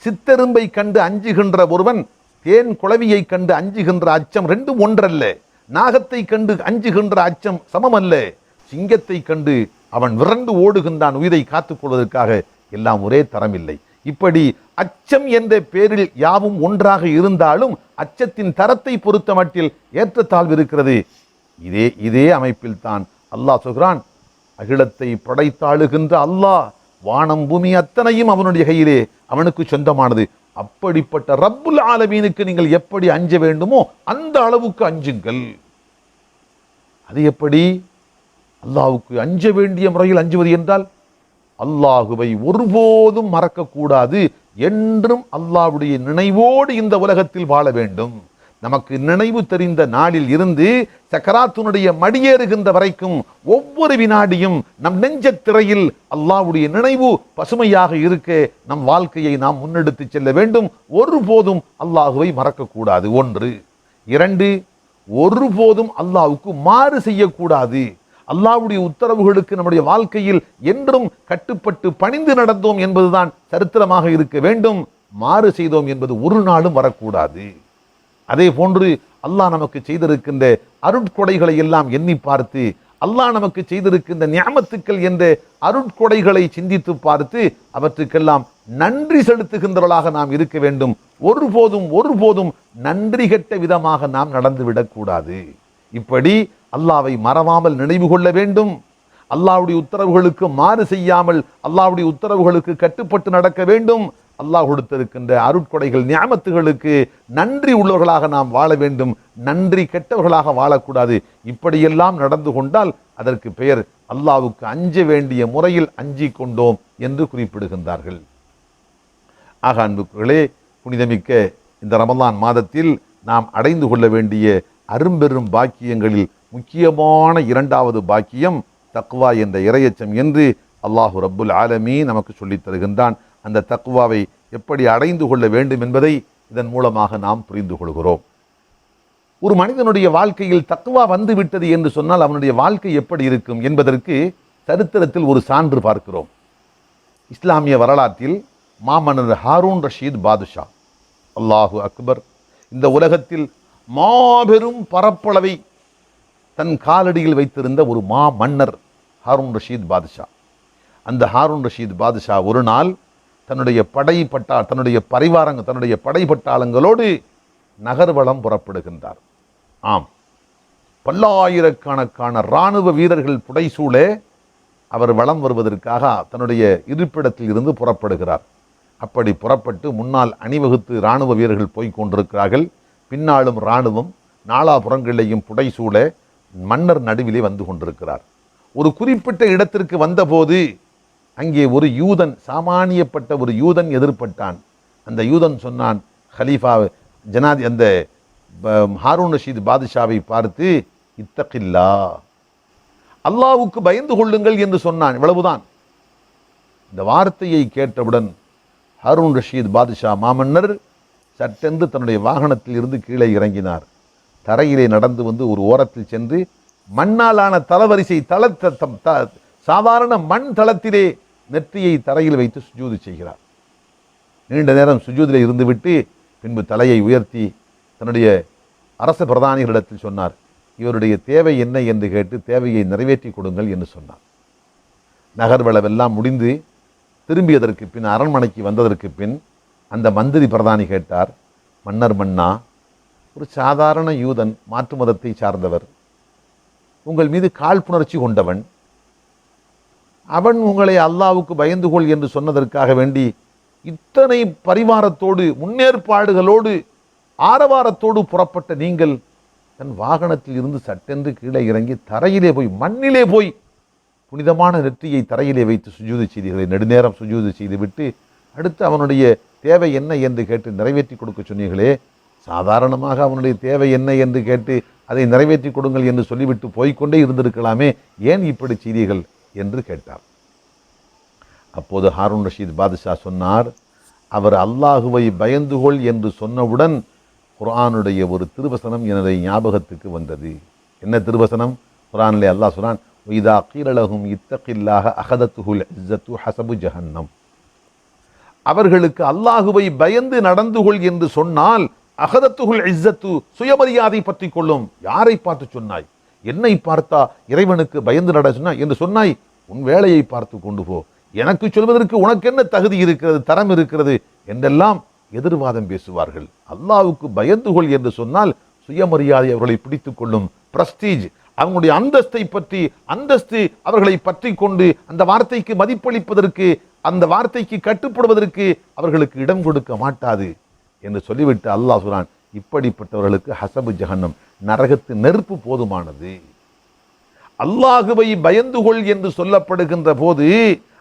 சித்தரும்பை கண்டு அஞ்சுகின்ற ஒருவன் தேன் குளவியை கண்டு அஞ்சுகின்ற அச்சம் ரெண்டும் ஒன்றல்ல. நாகத்தை கண்டு அஞ்சுகின்ற அச்சம் சமமல்ல. சிங்கத்தை கண்டு அவன் விரண்டு ஓடுகின்றான் உயிரை காத்துக் கொள்வதற்காக. எல்லாம் ஒரே தரம் இல்லை. இப்படி அச்சம் என்ற பேரில் யாவும் ஒன்றாக இருந்தாலும் அச்சத்தின் தரத்தை பொறுத்த மட்டில் ஏற்றத்தாழ்வு இருக்கிறது. இதே அமைப்பில் தான் அல்லாஹ் சொல்கிறான், அகிலத்தை படைத்தாளுகின்ற அல்லாஹ், வானம் பூமி அத்தனையும் அவனுடைய கையிலே, அவனுக்கு சொந்தமானது. அப்படிப்பட்ட ரப்புல் ஆலமீனுக்கு நீங்கள் எப்படி அஞ்ச வேண்டுமோ அந்த அளவுக்கு அஞ்சுங்கள். அது எப்படி? அல்லாஹ்வுக்கு அஞ்ச வேண்டிய முறையில் அஞ்சுவது என்றால் அல்லாஹுவை ஒருபோதும் மறக்கக்கூடாது. என்றும் அல்லாஹ்வுடைய நினைவோடு இந்த உலகத்தில் வாழ வேண்டும். நமக்கு நினைவு தெரிந்த நாளில் இருந்து சக்கராத்துனுடைய மடியேறுகின்ற வரைக்கும் ஒவ்வொரு வினாடியும் நம் நெஞ்சத் திரையில் அல்லாஹ்வுடைய நினைவு பசுமையாக இருக்க நம் வாழ்க்கையை நாம் முன்னெடுத்து செல்ல வேண்டும். ஒருபோதும் அல்லாஹுவை மறக்கக்கூடாது. 1. 2, ஒருபோதும் அல்லாஹ்வுக்கு மாறு செய்யக்கூடாது. அல்லாஹ்வுடைய உத்தரவுகளுக்கு நம்முடைய வாழ்க்கையில் என்றும் கட்டுப்பட்டு பணிந்து நடந்தோம் என்பதுதான் சரித்திரமாக இருக்க வேண்டும். மாறு செய்தோம் என்பது ஒரு நாளும் வரக்கூடாது. அதே போன்று அல்லாஹ் நமக்கு செய்திருக்கின்ற அருட்கொடைகளை எல்லாம் எண்ணி பார்த்து, அல்லாஹ் நமக்கு செய்திருக்கின்ற நியமத்துக்கள் என்ற அருட்கொடைகளை சிந்தித்து பார்த்து அவற்றுக்கெல்லாம் நன்றி செலுத்துகின்றவர்களாக நாம் இருக்க வேண்டும். ஒருபோதும் நன்றி கெட்ட விதமாக நாம் நடந்துவிடக்கூடாது. இப்படி அல்லாஹ்வை மறவாமல் நினைவு கொள்ள வேண்டும். அல்லாஹ்வுடைய உத்தரவுகளுக்கு மாறு செய்யாமல் அல்லாஹ்வுடைய உத்தரவுகளுக்கு கட்டுப்பட்டு நடக்க வேண்டும். அல்லாஹ் கொடுத்திருக்கின்ற அருட்கொடைகள் நியமத்துகளுக்கு நன்றி உள்ளவர்களாக நாம் வாழ வேண்டும். நன்றி கெட்டவர்களாக வாழக்கூடாது. இப்படியெல்லாம் நடந்து கொண்டால் அதற்கு பெயர் அல்லாஹ்வுக்கு அஞ்ச வேண்டிய முறையில் அஞ்சி கொண்டோம் என்று குறிப்பிடுகின்றார்கள். ஆக அன்புகளே, புனிதமிக்க இந்த ரமலான் மாதத்தில் நாம் அடைந்து கொள்ள வேண்டிய அரும்பெரும் பாக்கியங்களில் முக்கியமான 2வது பாக்கியம் தக்வா என்ற இறையச்சம் என்று அல்லாஹு ரப்புல் ஆலமீன் நமக்கு சொல்லித் தருகின்றான். அந்த தக்வாவை எப்படி அடைந்து கொள்ள வேண்டும் என்பதை இதன் மூலமாக நாம் புரிந்து கொள்கிறோம். ஒரு மனிதனுடைய வாழ்க்கையில் தக்வா வந்து விட்டது என்று சொன்னால் அவனுடைய வாழ்க்கை எப்படி இருக்கும் என்பதற்கு சரித்திரத்தில் ஒரு சான்று பார்க்கிறோம். இஸ்லாமிய வரலாற்றில் மாமன்னர் ஹாரூன் ரஷீத் பாதுஷா, அல்லாஹு அக்பர், இந்த உலகத்தில் மாபெரும் பரப்பளவை தன் காலடியில் வைத்திருந்த ஒரு மா மன்னர் ஹாரூன் ரஷீத் பாதுஷா. அந்த ஹாரூன் ரஷீத் பாதுஷா ஒரு நாள் தன்னுடைய படை பட்டாளங்களோடு நகர்வலம் புறப்படுகின்றார். ஆம், பல்லாயிரக்கணக்கான இராணுவ வீரர்கள் புடைசூழ அவர் வலம் வருவதற்காக தன்னுடைய இருப்பிடத்தில் இருந்து புறப்படுகிறார். அப்படி புறப்பட்டு முன்னால் அணிவகுத்து இராணுவ வீரர்கள் போய்க் கொண்டிருக்கிறார்கள். பின்னாலும் இராணுவம் நாலாபுறங்களையும் புடைசூழ மன்னர் நடுவிலே வந்து கொண்டிருக்கிறார். ஒரு குறிப்பிட்ட இடத்திற்கு வந்தபோது அங்கே ஒரு யூதன், சாமானியப்பட்ட ஒரு யூதன் எதிர்பட்டான். அந்த யூதன் சொன்னான், ஹலீஃபா அந்த ஹாரூன் ரஷீத் பாதுஷாவை பார்த்து, இத்தகில்லா, அல்லாஹ்வுக்கு பயந்து கொள்ளுங்கள் என்று சொன்னான். இவ்வளவுதான். இந்த வார்த்தையை கேட்டவுடன் ஹாரூன் ரஷீத் பாதுஷா மாமன்னர் சட்டென்று தன்னுடைய வாகனத்தில் இருந்து கீழே இறங்கினார். தரையிலே நடந்து வந்து ஒரு ஓரத்தில் சென்று மண்ணாலான தளவரிசை சாதாரண மண் தளத்திலே நெற்றியை தரையில் வைத்து சுஜூது செய்கிறார். நீண்ட நேரம் சுஜூதிலே இருந்துவிட்டு பின்பு தலையை உயர்த்தி தன்னுடைய அரச பிரதானிகளிடத்தில் சொன்னார், இவருடைய தேவை என்ன என்று கேட்டு தேவையை நிறைவேற்றி கொடுங்கள் என்று சொன்னார். நகர்வளவெல்லாம் முடிந்து திரும்பியதற்கு பின் அரண்மனைக்கு வந்ததற்கு பின் அந்த மந்திரி பிரதானி கேட்டார், மன்னர் மன்னா, ஒரு சாதாரண யூதன், மாற்று மதத்தை சார்ந்தவர், உங்கள் மீது காழ்ப்புணர்ச்சி கொண்டவன், அவன் உங்களை அல்லாவுக்கு பயந்து கொள் என்று சொன்னதற்காக வேண்டி இத்தனை பரிவாரத்தோடு முன்னேற்பாடுகளோடு ஆரவாரத்தோடு புறப்பட்ட நீங்கள் தன் வாகனத்தில் இருந்து சட்டென்று கீழே இறங்கி தரையிலே போய் மண்ணிலே போய் புனிதமான நெற்றியை தரையிலே வைத்து சுஜூது செய்தீர்களை, நெடுநேரம் சுஜூது செய்துவிட்டு அடுத்து அவனுடைய தேவை என்ன என்று கேட்டு நிறைவேற்றி கொடுக்க சொன்னீர்களே, சாதாரணமாக அவனுடைய தேவை என்ன என்று கேட்டு அதை நிறைவேற்றி கொடுங்கள் என்று சொல்லிவிட்டு போய்கொண்டே இருந்திருக்கலாமே, ஏன் இப்படி செய்தீர்கள் என்று கேட்டார். அப்போது ஹாரூன் ரஷீத் பாதுஷா சொன்னார், அவர் அல்லாஹுவை பயந்துகொள் என்று சொன்னவுடன் குர்ஆனுடைய ஒரு திருவசனம் எனது ஞாபகத்துக்கு வந்தது. என்ன திருவசனம்? குர்ஆனிலே அல்லாஹ் சொன்னான், இதா கீல லஹும் இத்தகில்லாஹ அஹதத்துஹுல் இஸ்ஸத்து ஹஸபு ஜஹன்னம். அவர்களுக்கு அல்லாஹுவை பயந்து நடந்து கொள் என்று சொன்னால் அஹதத்துஹுல் இஸ்ஸத்து, சுயமரியாதை பற்றி கொள்ளும். யாரை பார்த்து சொன்னாய்? என்னை பார்த்தா இறைவனுக்கு பயந்து நட சொன்னாய் என்று சொன்னாய்? உன் வேலையை பார்த்து கொண்டு போ, எனக்கு சொல்வதற்கு உனக்கு என்ன தகுதி இருக்கிறது, தரம் இருக்கிறது என்றெல்லாம் எதிர்வாதம் பேசுவார்கள். அல்லாஹ்வுக்கு பயந்து கொள் என்று சொன்னால் சுயமரியாதை அவர்களை பிடித்து கொள்ளும். பிரஸ்டீஜ், அவங்களுடைய அந்தஸ்து அவர்களை பற்றி கொண்டு அந்த வார்த்தைக்கு மதிப்பளிப்பதற்கு, அந்த வார்த்தைக்கு கட்டுப்படுவதற்கு அவர்களுக்கு இடம் கொடுக்க மாட்டாது என்று சொல்லிவிட்டு அல்லாஹ் சொல்றான், இப்படிப்பட்டவர்களுக்கு ஹஸபு ஜஹன்னம், நரகத்து நெருப்பு போதுமானது. அல்லாஹுவை பயந்து கொள் என்று சொல்லப்படுகின்ற போது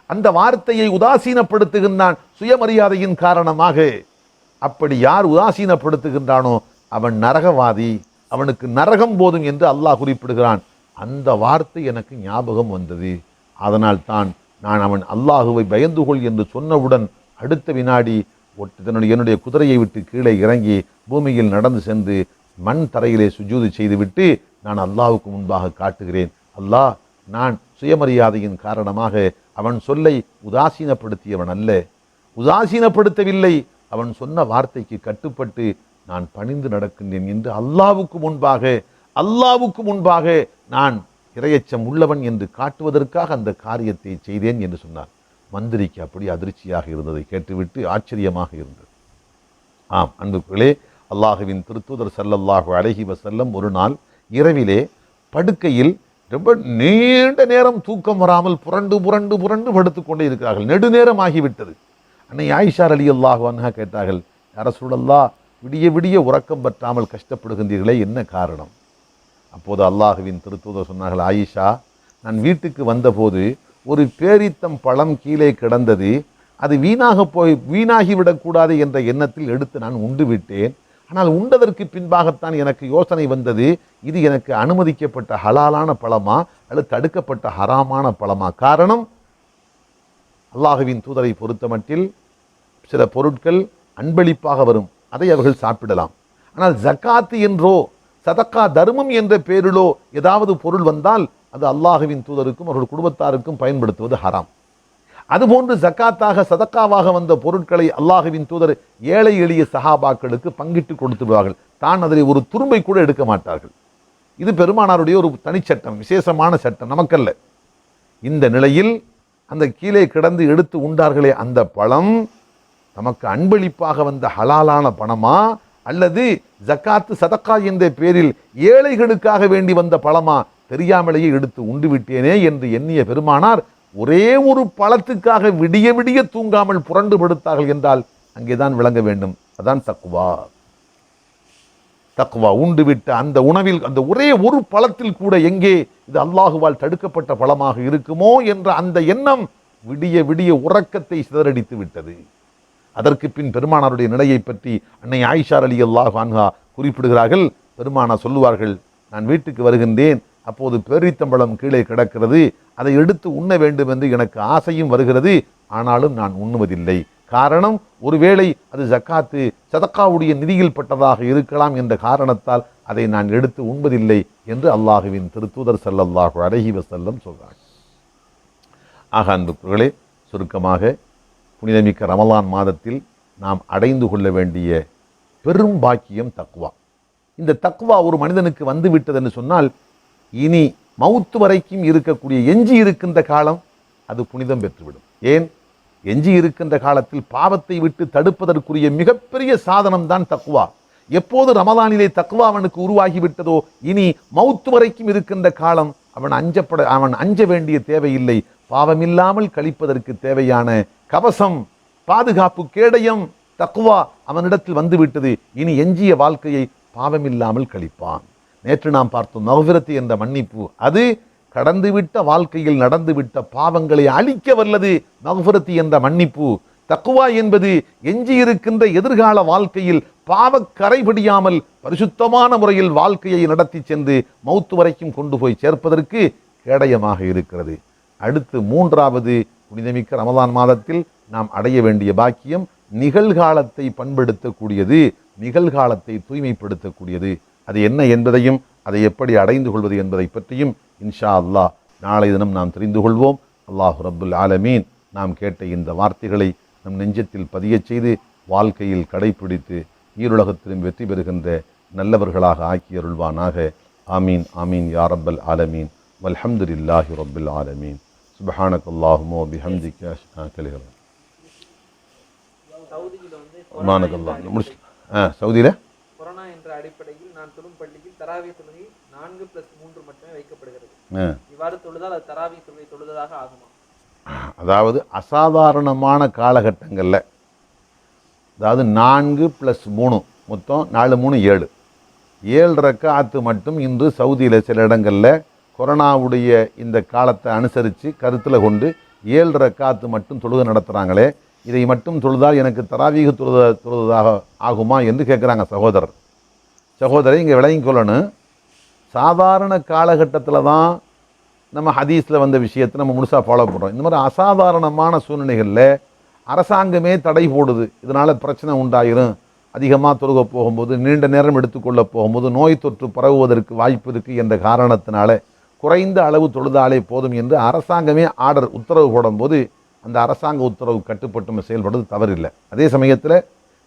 அந்த வார்த்தையை உதாசீனப்படுத்துகின்றான் சுயமரியாதையின் காரணமாக. அப்படி யார் உதாசீனப்படுத்துகின்றானோ அவன் நரகவாதி, அவனுக்கு நரகம் போதும் என்று அல்லாஹ் குறிப்பிடுகிறான். அந்த வார்த்தை எனக்கு ஞாபகம் வந்தது. அதனால் தான் நான் அவன் அல்லாஹுவை பயந்து கொள் என்று சொன்னவுடன் அடுத்த வினாடி என்னுடைய குதிரையை விட்டு கீழே இறங்கி பூமியில் நடந்து சென்று மண் தரையிலே சுஜூது செய்துவிட்டு நான் அல்லாஹுக்கு முன்பாக காட்டுகிறேன், அல்லாஹ், நான் சுயமரியாதையின் காரணமாக அவன் சொல்லை உதாசீனப்படுத்தியவன் அல்ல, உதாசீனப்படுத்தவில்லை, அவன் சொன்ன வார்த்தைக்கு கட்டுப்பட்டு நான் பணிந்து நடக்கின்றேன் என்று அல்லாஹ்வுக்கு முன்பாக நான் இறையச்சம் உள்ளவன் என்று காட்டுவதற்காக அந்த காரியத்தை செய்தேன் என்று சொன்னார். மந்திரிக்கு அப்படி அதிர்ச்சியாக இருந்ததை கேட்டுவிட்டு ஆச்சரியமாக இருந்தது. ஆம் அன்புக்குள்ளே, அல்லாஹுவின் திருத்தூதர் ஸல்லல்லாஹு அலைஹி வஸல்லம் ஒரு நாள் இரவிலே படுக்கையில் ரொம்ப நீண்ட நேரம் தூக்கம் வராமல் புரண்டு புரண்டு புரண்டு படுத்துக்கொண்டே இருக்கிறார்கள். நெடுநேரம் ஆகிவிட்டது. அன்னை ஆயிஷா ரலியல்லாஹு அன்ஹா கேட்டார்கள், யா ரசூலல்லாஹ், விடிய விடிய உறக்கம் பற்றாமல் கஷ்டப்படுகின்றீர்களே, என்ன காரணம்? அப்போது அல்லாஹுவின் திருத்தூதர் சொன்னார்கள், ஆயிஷா, நான் வீட்டுக்கு வந்தபோது ஒரு பேரித்தம் பழம் கீழே கிடந்தது, அது வீணாகிவிடக்கூடாது என்ற எண்ணத்தில் எடுத்து நான் உண்டு விட்டேன். ஆனால் உண்டதற்கு பின்பாகத்தான் எனக்கு யோசனை வந்தது, இது எனக்கு அனுமதிக்கப்பட்ட ஹலாலான பழமா அல்லது தடுக்கப்பட்ட ஹராமான பழமா? காரணம், அல்லாஹுவின் தூதரை பொறுத்தமட்டில் சில பொருட்கள் அன்பளிப்பாக வரும், அதை அவர்கள் சாப்பிடலாம். ஆனால் ஜக்காத்து என்றோ சதக்கா தர்மம் என்ற பேரிலோ ஏதாவது பொருள் வந்தால் அது அல்லாஹுவின் தூதருக்கும் அவர்கள் குடும்பத்தாருக்கும் பயன்படுத்துவது ஹராம். அதுபோன்று ஜக்காத்தாக சதக்காவாக வந்த பொருட்களை அல்லாஹுவின் தூதர் ஏழை எளிய சஹாபாக்களுக்கு பங்கிட்டு கொடுத்துடுவார்கள். தான் அதில் ஒரு துரும்பை கூட எடுக்க மாட்டார்கள். இது பெருமானாருடைய ஒரு தனிச்சட்டம், விசேஷமான சட்டம், நமக்கல்ல. இந்த நிலையில் அந்த கீழே கிடந்து எடுத்து உண்டார்களே அந்த பழம் நமக்கு அன்பளிப்பாக வந்த ஹலாலான பணமா அல்லது ஜக்காத்து சதக்கா என்ற பேரில் ஏழைகளுக்காக வேண்டி வந்த பழமா தெரியாமலேயே எடுத்து உண்டு விட்டேனே என்று எண்ணிய பெருமானார் ஒரே ஒரு பழத்துக்காக விடிய விடிய தூங்காமல் புரண்டு படுத்தார்கள் என்றால் அங்கேதான் விளங்க வேண்டும். அதான் தக்வா. தக்வா உண்டு விட்ட அந்த உணவில், அந்த ஒரே ஒரு பழத்தில் கூட எங்கே இது அல்லாஹுவால் தடுக்கப்பட்ட பழமாக இருக்குமோ என்ற அந்த எண்ணம் விடிய விடிய உறக்கத்தை சிதறடித்து விட்டது. அதற்கு பின் பெருமானாருடைய நிலையை பற்றி அன்னை ஆயிஷா ரலியல்லாஹு அன்ஹா குறிப்பிடுகிறார்கள். பெருமானார் சொல்லுவார்கள், நான் வீட்டுக்கு வருகின்றேன், அப்போது பேரித்தம்பழம் கீழே கிடக்கிறது, அதை எடுத்து உண்ண வேண்டும் என்று எனக்கு ஆசையும் வருகிறது, ஆனாலும் நான் உண்ணுவதில்லை. காரணம், ஒருவேளை அது ஜக்காத்து சதக்காவுடைய நிதியில் பட்டதாக இருக்கலாம் என்ற காரணத்தால் அதை நான் எடுத்து உண்பதில்லை என்று அல்லாஹுவின் திருத்தூதர் ஸல்லல்லாஹு அலைஹி வஸல்லம் சொல்றார். ஆக அன்புகளே, சுருக்கமாக புனிதமிக்க ரமலான் மாதத்தில் நாம் அடைந்து கொள்ள வேண்டிய பெரும் பாக்கியம் தக்வா. இந்த தக்வா ஒரு மனிதனுக்கு வந்து விட்டதுன்னு சொன்னால் இனி மவுத்து வரைக்கும் இருக்கக்கூடிய எஞ்சி இருக்கின்ற காலம் அது புனிதம் பெற்றுவிடும். ஏன்? எஞ்சி இருக்கின்ற காலத்தில் பாவத்தை விட்டு தடுப்பதற்குரிய மிகப்பெரிய சாதனம் தான் தக்வா. எப்போது ரமலானிலே தக்வா அவனுக்கு உருவாகிவிட்டதோ இனி மவுத்து வரைக்கும் இருக்கின்ற காலம் அவன் அஞ்ச வேண்டிய தேவையில்லை. பாவமில்லாமல் கழிப்பதற்கு தேவையான கவசம், பாதுகாப்பு, கேடயம் தக்வா அவனிடத்தில் வந்துவிட்டது. இனி எஞ்சிய வாழ்க்கையை பாவமில்லாமல் கழிப்பான். நேற்று நாம் பார்த்தோம் மஃபிரத் என்ற மன்னிப்பு. அது கடந்துவிட்ட வாழ்க்கையில் நடந்துவிட்ட பாவங்களை அழிக்க வல்லது மஃபிரத் என்ற மன்னிப்பு. தக்வா என்பது எஞ்சியிருக்கின்ற எதிர்கால வாழ்க்கையில் பாவக்கரைபடியாமல் பரிசுத்தமான முறையில் வாழ்க்கையை நடத்தி சென்று மௌத்து வரைக்கும் கொண்டு போய் சேர்ப்பதற்கு கேடயமாக இருக்கிறது. அடுத்து மூன்றாவது, புனிதமிக்க ரமலான் மாதத்தில் நாம் அடைய வேண்டிய பாக்கியம் நிகழ்காலத்தை பண்படுத்தக்கூடியது, நிகழ்காலத்தை தூய்மைப்படுத்தக்கூடியது. அது என்ன என்பதையும் அதை எப்படி அடைந்து கொள்வது என்பதை பற்றியும் இன்ஷா அல்லாஹ் நாளை தினம் நாம் தெரிந்து கொள்வோம். அல்லாஹ் ரப்புல் ஆலமீன் நாம் கேட்ட இந்த வார்த்தைகளை நம் நெஞ்சத்தில் பதியச் செய்து வாழ்க்கையில் கடைப்பிடித்து ஈருலகத்திலும் வெற்றி பெறுகின்ற நல்லவர்களாக ஆக்கியருள்வானாக. ஆமீன் ஆமீன் யா ரப்பல் ஆலமீன். வல்ஹம்துலில்லாஹி ரப்பில் ஆலமீன். சுப்ஹானக்கல்லாஹும்ம வ பிஹம்திக கலிஹம். சவுதியில் கொரோனா என்ற அடிப்படையில் நான் தொழும் பள்ளியில் தராவி தொழுகை 4+3 மட்டுமே வைக்கப்படுகிறது. இவ்வாறு தொழுதால் அது தராவி தொழுகை தொழுததாக ஆகுமா? அதாவது அசாதாரணமான காலகட்டங்களில், அதாவது 4+3 மொத்தம் 4 3 7 7 ரக்காத்து மட்டும் இன்று சவுதியில் சில இடங்களில் கொரோனாவுடைய இந்த காலத்தை அனுசரித்து கருத்தில் கொண்டு 7 ரக்காத்து மட்டும் தொழுகை நடத்துகிறாங்களே, இதை மட்டும் தொழுதால் எனக்கு தராவீக தொழுதாக ஆகுமா என்று கேட்குறாங்க சகோதரை. இங்கே விளங்கிக் கொள்ளணும், சாதாரண காலகட்டத்தில் தான் நம்ம ஹதீஸில் வந்த விஷயத்தை நம்ம முழுசாக ஃபாலோ பண்ணுறோம். இந்த மாதிரி அசாதாரணமான சூழ்நிலைகளில் அரசாங்கமே தடை போடுது, இதனால் பிரச்சனை உண்டாயிரும், அதிகமாக தொழுக போகும்போது, நீண்ட நேரம் எடுத்துக்கொள்ள போகும்போது நோய் தொற்று பரவுவதற்கு வாய்ப்பு இருக்குது என்ற காரணத்தினால குறைந்த அளவு தொழுதாலே போதும் என்று அரசாங்கமே உத்தரவு போடும்போது அந்த அரசாங்க உத்தரவு கட்டுப்பட்டு செயல்படுறது தவறில்லை. அதே சமயத்தில்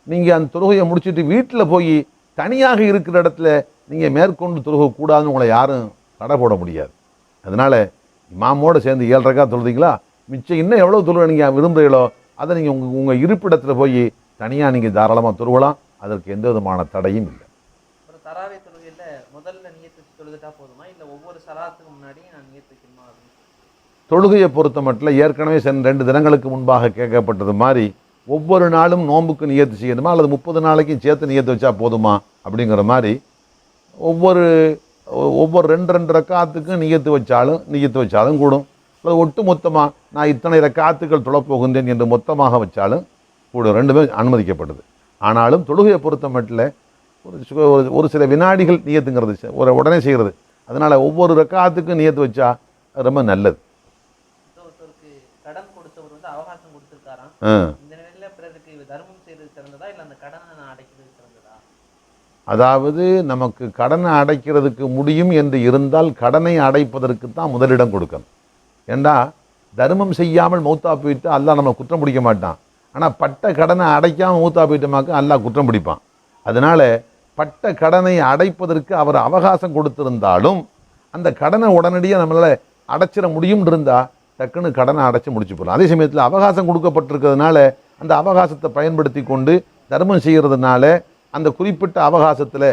நீங்கள் அந்த தொழுகையை முடிச்சுட்டு வீட்டில் போய் தனியாக இருக்கிற இடத்துல நீங்கள் மேற்கொண்டு தொழுகக்கூடாதுன்னு உங்களை யாரும் தடை போட முடியாது. அதனால் இமாமோடு சேர்ந்து 7 ரக்காத் தொழுதிங்களா, மிச்சம் இன்னும் எவ்வளோ தொழுகை நீங்கள் விரும்புகிறீங்களோ அதை நீங்கள் உங்கள் இருப்பிடத்தில் போய் தனியாக நீங்கள் தாராளமாக தொழுகலாம். அதற்கு எந்த விதமான தடையும் இல்லை. தராவி தொழுகையில் முதல்ல நியத்து தொழுதுட்டா போதுமா, இல்லை ஒவ்வொரு சலாத்துக்கு முன்னாடி நான் நியத்து வைக்கணுமா? தொழுகையை பொறுத்த மட்டும் ஏற்கனவே 2 தினங்களுக்கு முன்பாக கேட்கப்பட்டது மாதிரி ஒவ்வொரு நாளும் நோன்புக்கு நியத்து செய்யணுமா அல்லது 30 நாளைக்கும் சேர்த்து நியத்து வச்சா போதுமா அப்படிங்கிற மாதிரி ஒவ்வொரு 2 ரக்காத்துக்கும் நியத்து வச்சாலும் கூடும். அல்லது ஒட்டு மொத்தமாக நான் இத்தனை ரக்காத்துக்கள் தொழப்போகின்றேன் என்று மொத்தமாக வச்சாலும் கூடும். ரெண்டுமே அனுமதிக்கப்பட்டது. ஆனாலும் தொழுகையை பொறுத்த மட்டும் ஒரு சில வினாடிகள் நியத்துங்கிறது உடனே செய்கிறது. அதனால் ஒவ்வொரு ரக்காத்துக்கும் நியத்து வச்சா ரொம்ப நல்லது. கடன் கொடுத்தவர் வந்து அவகாசம் கொடுத்திருக்காராம். இந்த நிலையில பிறருக்கு தர்மம் செய்வது சிறந்ததா இல்ல அந்த கடனை அடைக்கிறது சிறந்ததா? அதாவது நமக்கு கடனை அடைக்கிறதுக்கு முடியும் என்று இருந்தால் கடனை அடைப்பதற்கு தான் முதலிடம் கொடுக்கணும். ஏண்டா தர்மம் செய்யாமல் மௌத்தா போயிட்டு அல்லாஹ் நம்ம குற்றம் பிடிக்க மாட்டான். ஆனால் பட்ட கடனை அடைக்காமல் மௌத்தா போயிட்டோமாக்க அல்லாஹ் குற்றம் பிடிப்பான். அதனால பட்ட கடனை அடைப்பதற்கு அவர் அவகாசம் கொடுத்திருந்தாலும் அந்த கடனை உடனடியாக நம்மளால் அடைச்சிட முடியும் இருந்தால் டக்குன்னு கடனை அடைச்சி முடிச்சு போகலாம். அதே சமயத்தில் அவகாசம் கொடுக்கப்பட்டிருக்கிறதுனால அந்த அவகாசத்தை பயன்படுத்தி கொண்டு தர்மம் செய்கிறதுனால அந்த குறிப்பிட்ட அவகாசத்தில்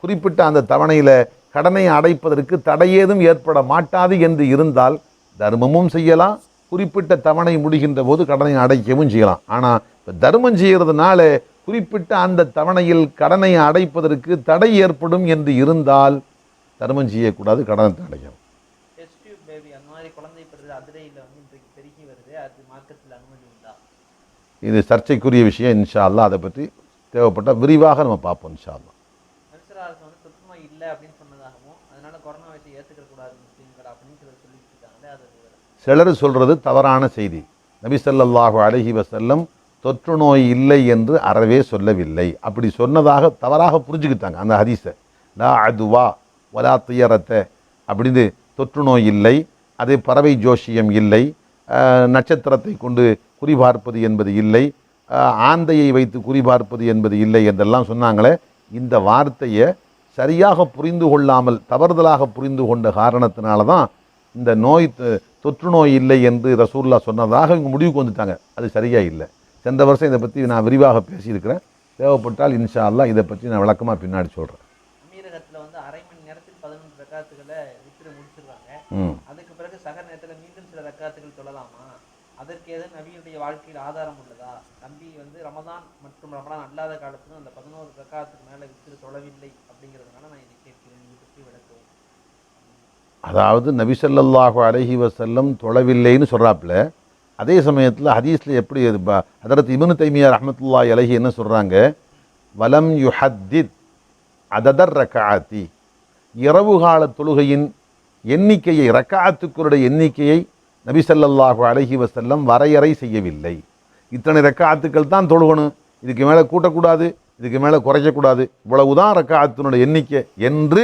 குறிப்பிட்ட அந்த தவணையில் கடனை அடைப்பதற்கு தடையேதும் ஏற்பட மாட்டாது என்று இருந்தால் தர்மமும் செய்யலாம், குறிப்பிட்ட தவணை முடிகின்ற போது கடனை அடைக்கவும் செய்யலாம். ஆனால் இப்போ தர்மம் செய்கிறதுனால குறிப்பிட்ட அந்த தவணையில் கடனை அடைப்பதற்கு தடை ஏற்படும் என்று இருந்தால் தர்மம் செய்யக்கூடாது, கடனை அடைக்கணும். இது சர்ச்சைக்குரிய விஷயம். இன்ஷா அல்லாஹ் அதை பற்றி தேவைப்பட்ட விரிவாக நம்ம பார்ப்போம். இன்ஷா அல்லாஹ். சிலர் சொல்கிறது தவறான செய்தி. நபி ஸல்லல்லாஹு அலைஹி வஸல்லம் தொற்று நோய் இல்லை என்று அறவே சொல்லவில்லை. அப்படி சொன்னதாக தவறாக புரிஞ்சுக்கிட்டாங்க அந்த ஹதீஸை. லா அதுவா வலா துயரத்தை அப்படின்னு தொற்று நோய் இல்லை, அது பறவை ஜோஷியம் இல்லை, நட்சத்திரத்தை கொண்டு குறிபார்ப்பது என்பது இல்லை, ஆந்தையை வைத்து குறிபார்ப்பது என்பது இல்லை என்றெல்லாம் சொன்னாங்களே. இந்த வார்த்தையை சரியாக புரிந்து கொள்ளாமல் தவறுதலாக புரிந்து கொண்ட காரணத்தினால தான் இந்த நோய் தொற்று நோய் இல்லை என்று ரசூல்லா சொன்னதாக இவங்க முடிவுக்கு வந்துட்டாங்க. அது சரியாக இல்லை. சென்ற வருஷம் இதை பற்றி நான் விரிவாக பேசியிருக்கிறேன். தேவைப்பட்டால் இன்ஷா அல்லாஹ் இதை பற்றி நான் விளக்கமாக பின்னாடி சொல்கிறேன். அமீரகத்தில் வந்து அரை மணி நேரத்தில் 11 ரக்காத்துகளை வித்திர முடிச்சிருக்காங்க. அதுக்கு பிறகு சகர் நேரத்தில் மீண்டும் சில ரக்காத்துகள் தொழலாமா? அதற்கு எதுவும் நபியுடைய வாழ்க்கையில் ஆதாரம் உள்ளதா? நபி வந்து ரமதான் மற்றும் ரமதான் அல்லாத காலத்திலும் அந்த 11 ரக்காத்துக்கு மேலே வித்திர தொழவில்லை அப்படிங்கிறதுனால நான் இதை கேட்கிறேன். இதை பற்றி விளக்கவும். அதாவது நபி ஸல்லல்லாஹு அலைஹி வஸல்லம் தொழவில்லைன்னு சொல்கிறாப்புல, அதே சமயத்தில் ஹதீஸில் எப்படி ஹதரத் இப்னு தைமியா ரஹ்மத்துல்லாஹி அலைஹி என்ன சொல்கிறாங்க, வலம் யுஹத்தித் அததர் ரக்காத்தி, இரவு கால தொழுகையின் எண்ணிக்கையை, ரக்காத்துக்களுடைய எண்ணிக்கையை நபி ஸல்லல்லாஹு அலைஹி வஸல்லம் வரையறை செய்யவில்லை. இத்தனை ரக்காத்துக்கள் தான் தொழுகணும், இதுக்கு மேலே கூட்டக்கூடாது, இதுக்கு மேலே குறைக்கக்கூடாது, இவ்வளவுதான் ரக்காத்தினுடைய எண்ணிக்கை என்று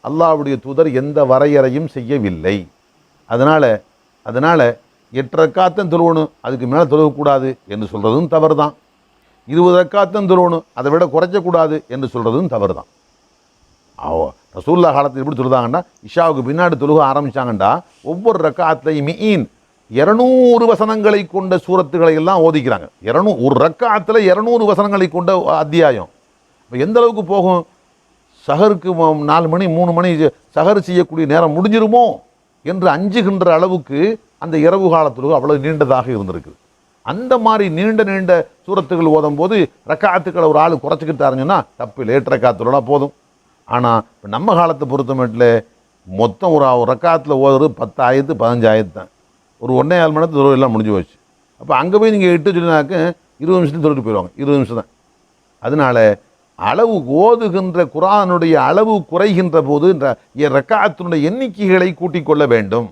அல்லாஹ்வுடைய தூதர் எந்த வரையறையும் செய்யவில்லை. அதனால் 8 ரக்காத்தம் தொழுவணும், அதுக்கு மேலே தொழுகக்கூடாது என்று சொல்கிறதும் தவறு தான். 20 ரக்காத்தம் தொழுவணும், அதை விட குறைக்கக்கூடாது என்று சொல்கிறதும் தவறு தான். ரசூல்லா காலத்தில் எப்படி சொல்லுதாங்கன்னா, இஷாவுக்கு பின்னாடி தொழுக ஆரம்பித்தாங்கண்டா ஒவ்வொரு ரக்காத்தையும் 200 வசனங்களை கொண்ட சூரத்துக்களை எல்லாம் ஓதிக்கிறாங்க. ஒரு ரக்காத்தில் 200 வசனங்களை கொண்ட அத்தியாயம். இப்போ எந்த அளவுக்கு போகும்? சஹருக்கு 4 மணி 3 மணி சஹர் செய்யக்கூடிய நேரம் முடிஞ்சிருமோ என்று அஞ்சுகின்ற அளவுக்கு அந்த இரவு காலத்தில் அவ்வளவு நீண்டதாக இருந்திருக்கு. அந்த மாதிரி நீண்ட சூரத்துகள் ஓதும் போது ரக்காத்துக்களை ஒரு ஆள் குறைச்சிக்கிட்டாருங்கன்னா தப்பு இல்லை, 8 ரக்காத்துலனா போதும். ஆனால் இப்போ நம்ம காலத்தை பொறுத்த மட்டும் மொத்தம் ஒரு ரக்காத்தில் ஓதுறது 10 ஆயத்து 15 ஆயத்து தான். ஒரு 1.5 மணி நேரத்தில் எல்லாம் முடிஞ்சு போச்சு. அப்போ அங்கே போய் நீங்கள் 8 சொல்லினாக்க 20 நிமிஷத்துக்கு தொழிட்டு போயிடுவாங்க, 20 நிமிஷம் தான். அதனால் அளவு ஓதுகின்ற குர்ஆனுடைய அளவு குறைகின்ற போது ரக்காத்தினுடைய எண்ணிக்கைகளை கூட்டிக் கொள்ள வேண்டும்.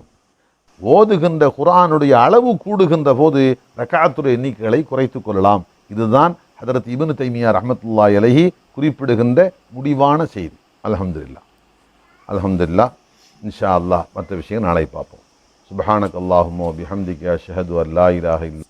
ஓதுகின்ற குர்ஆனுடைய அளவு கூடுகின்ற போது ரக்காத்துடைய எண்ணிக்கைகளை குறைத்து கொள்ளலாம். இதுதான் ஹதரத் இப்னு தைமியா ரஹ்மத்துல்லாஹி அலைஹி குறிப்பிடுகின்ற முடிவான செய்தி. அல்ஹம்துலில்லாஹ். இன்ஷா அல்லாஹ் மற்ற விஷயம் நாளை பார்ப்போம். சுப்ஹானக அல்லாஹும்ம வ பிஹம்திக அஷ்ஹது அன் லா இலாஹா இல்லா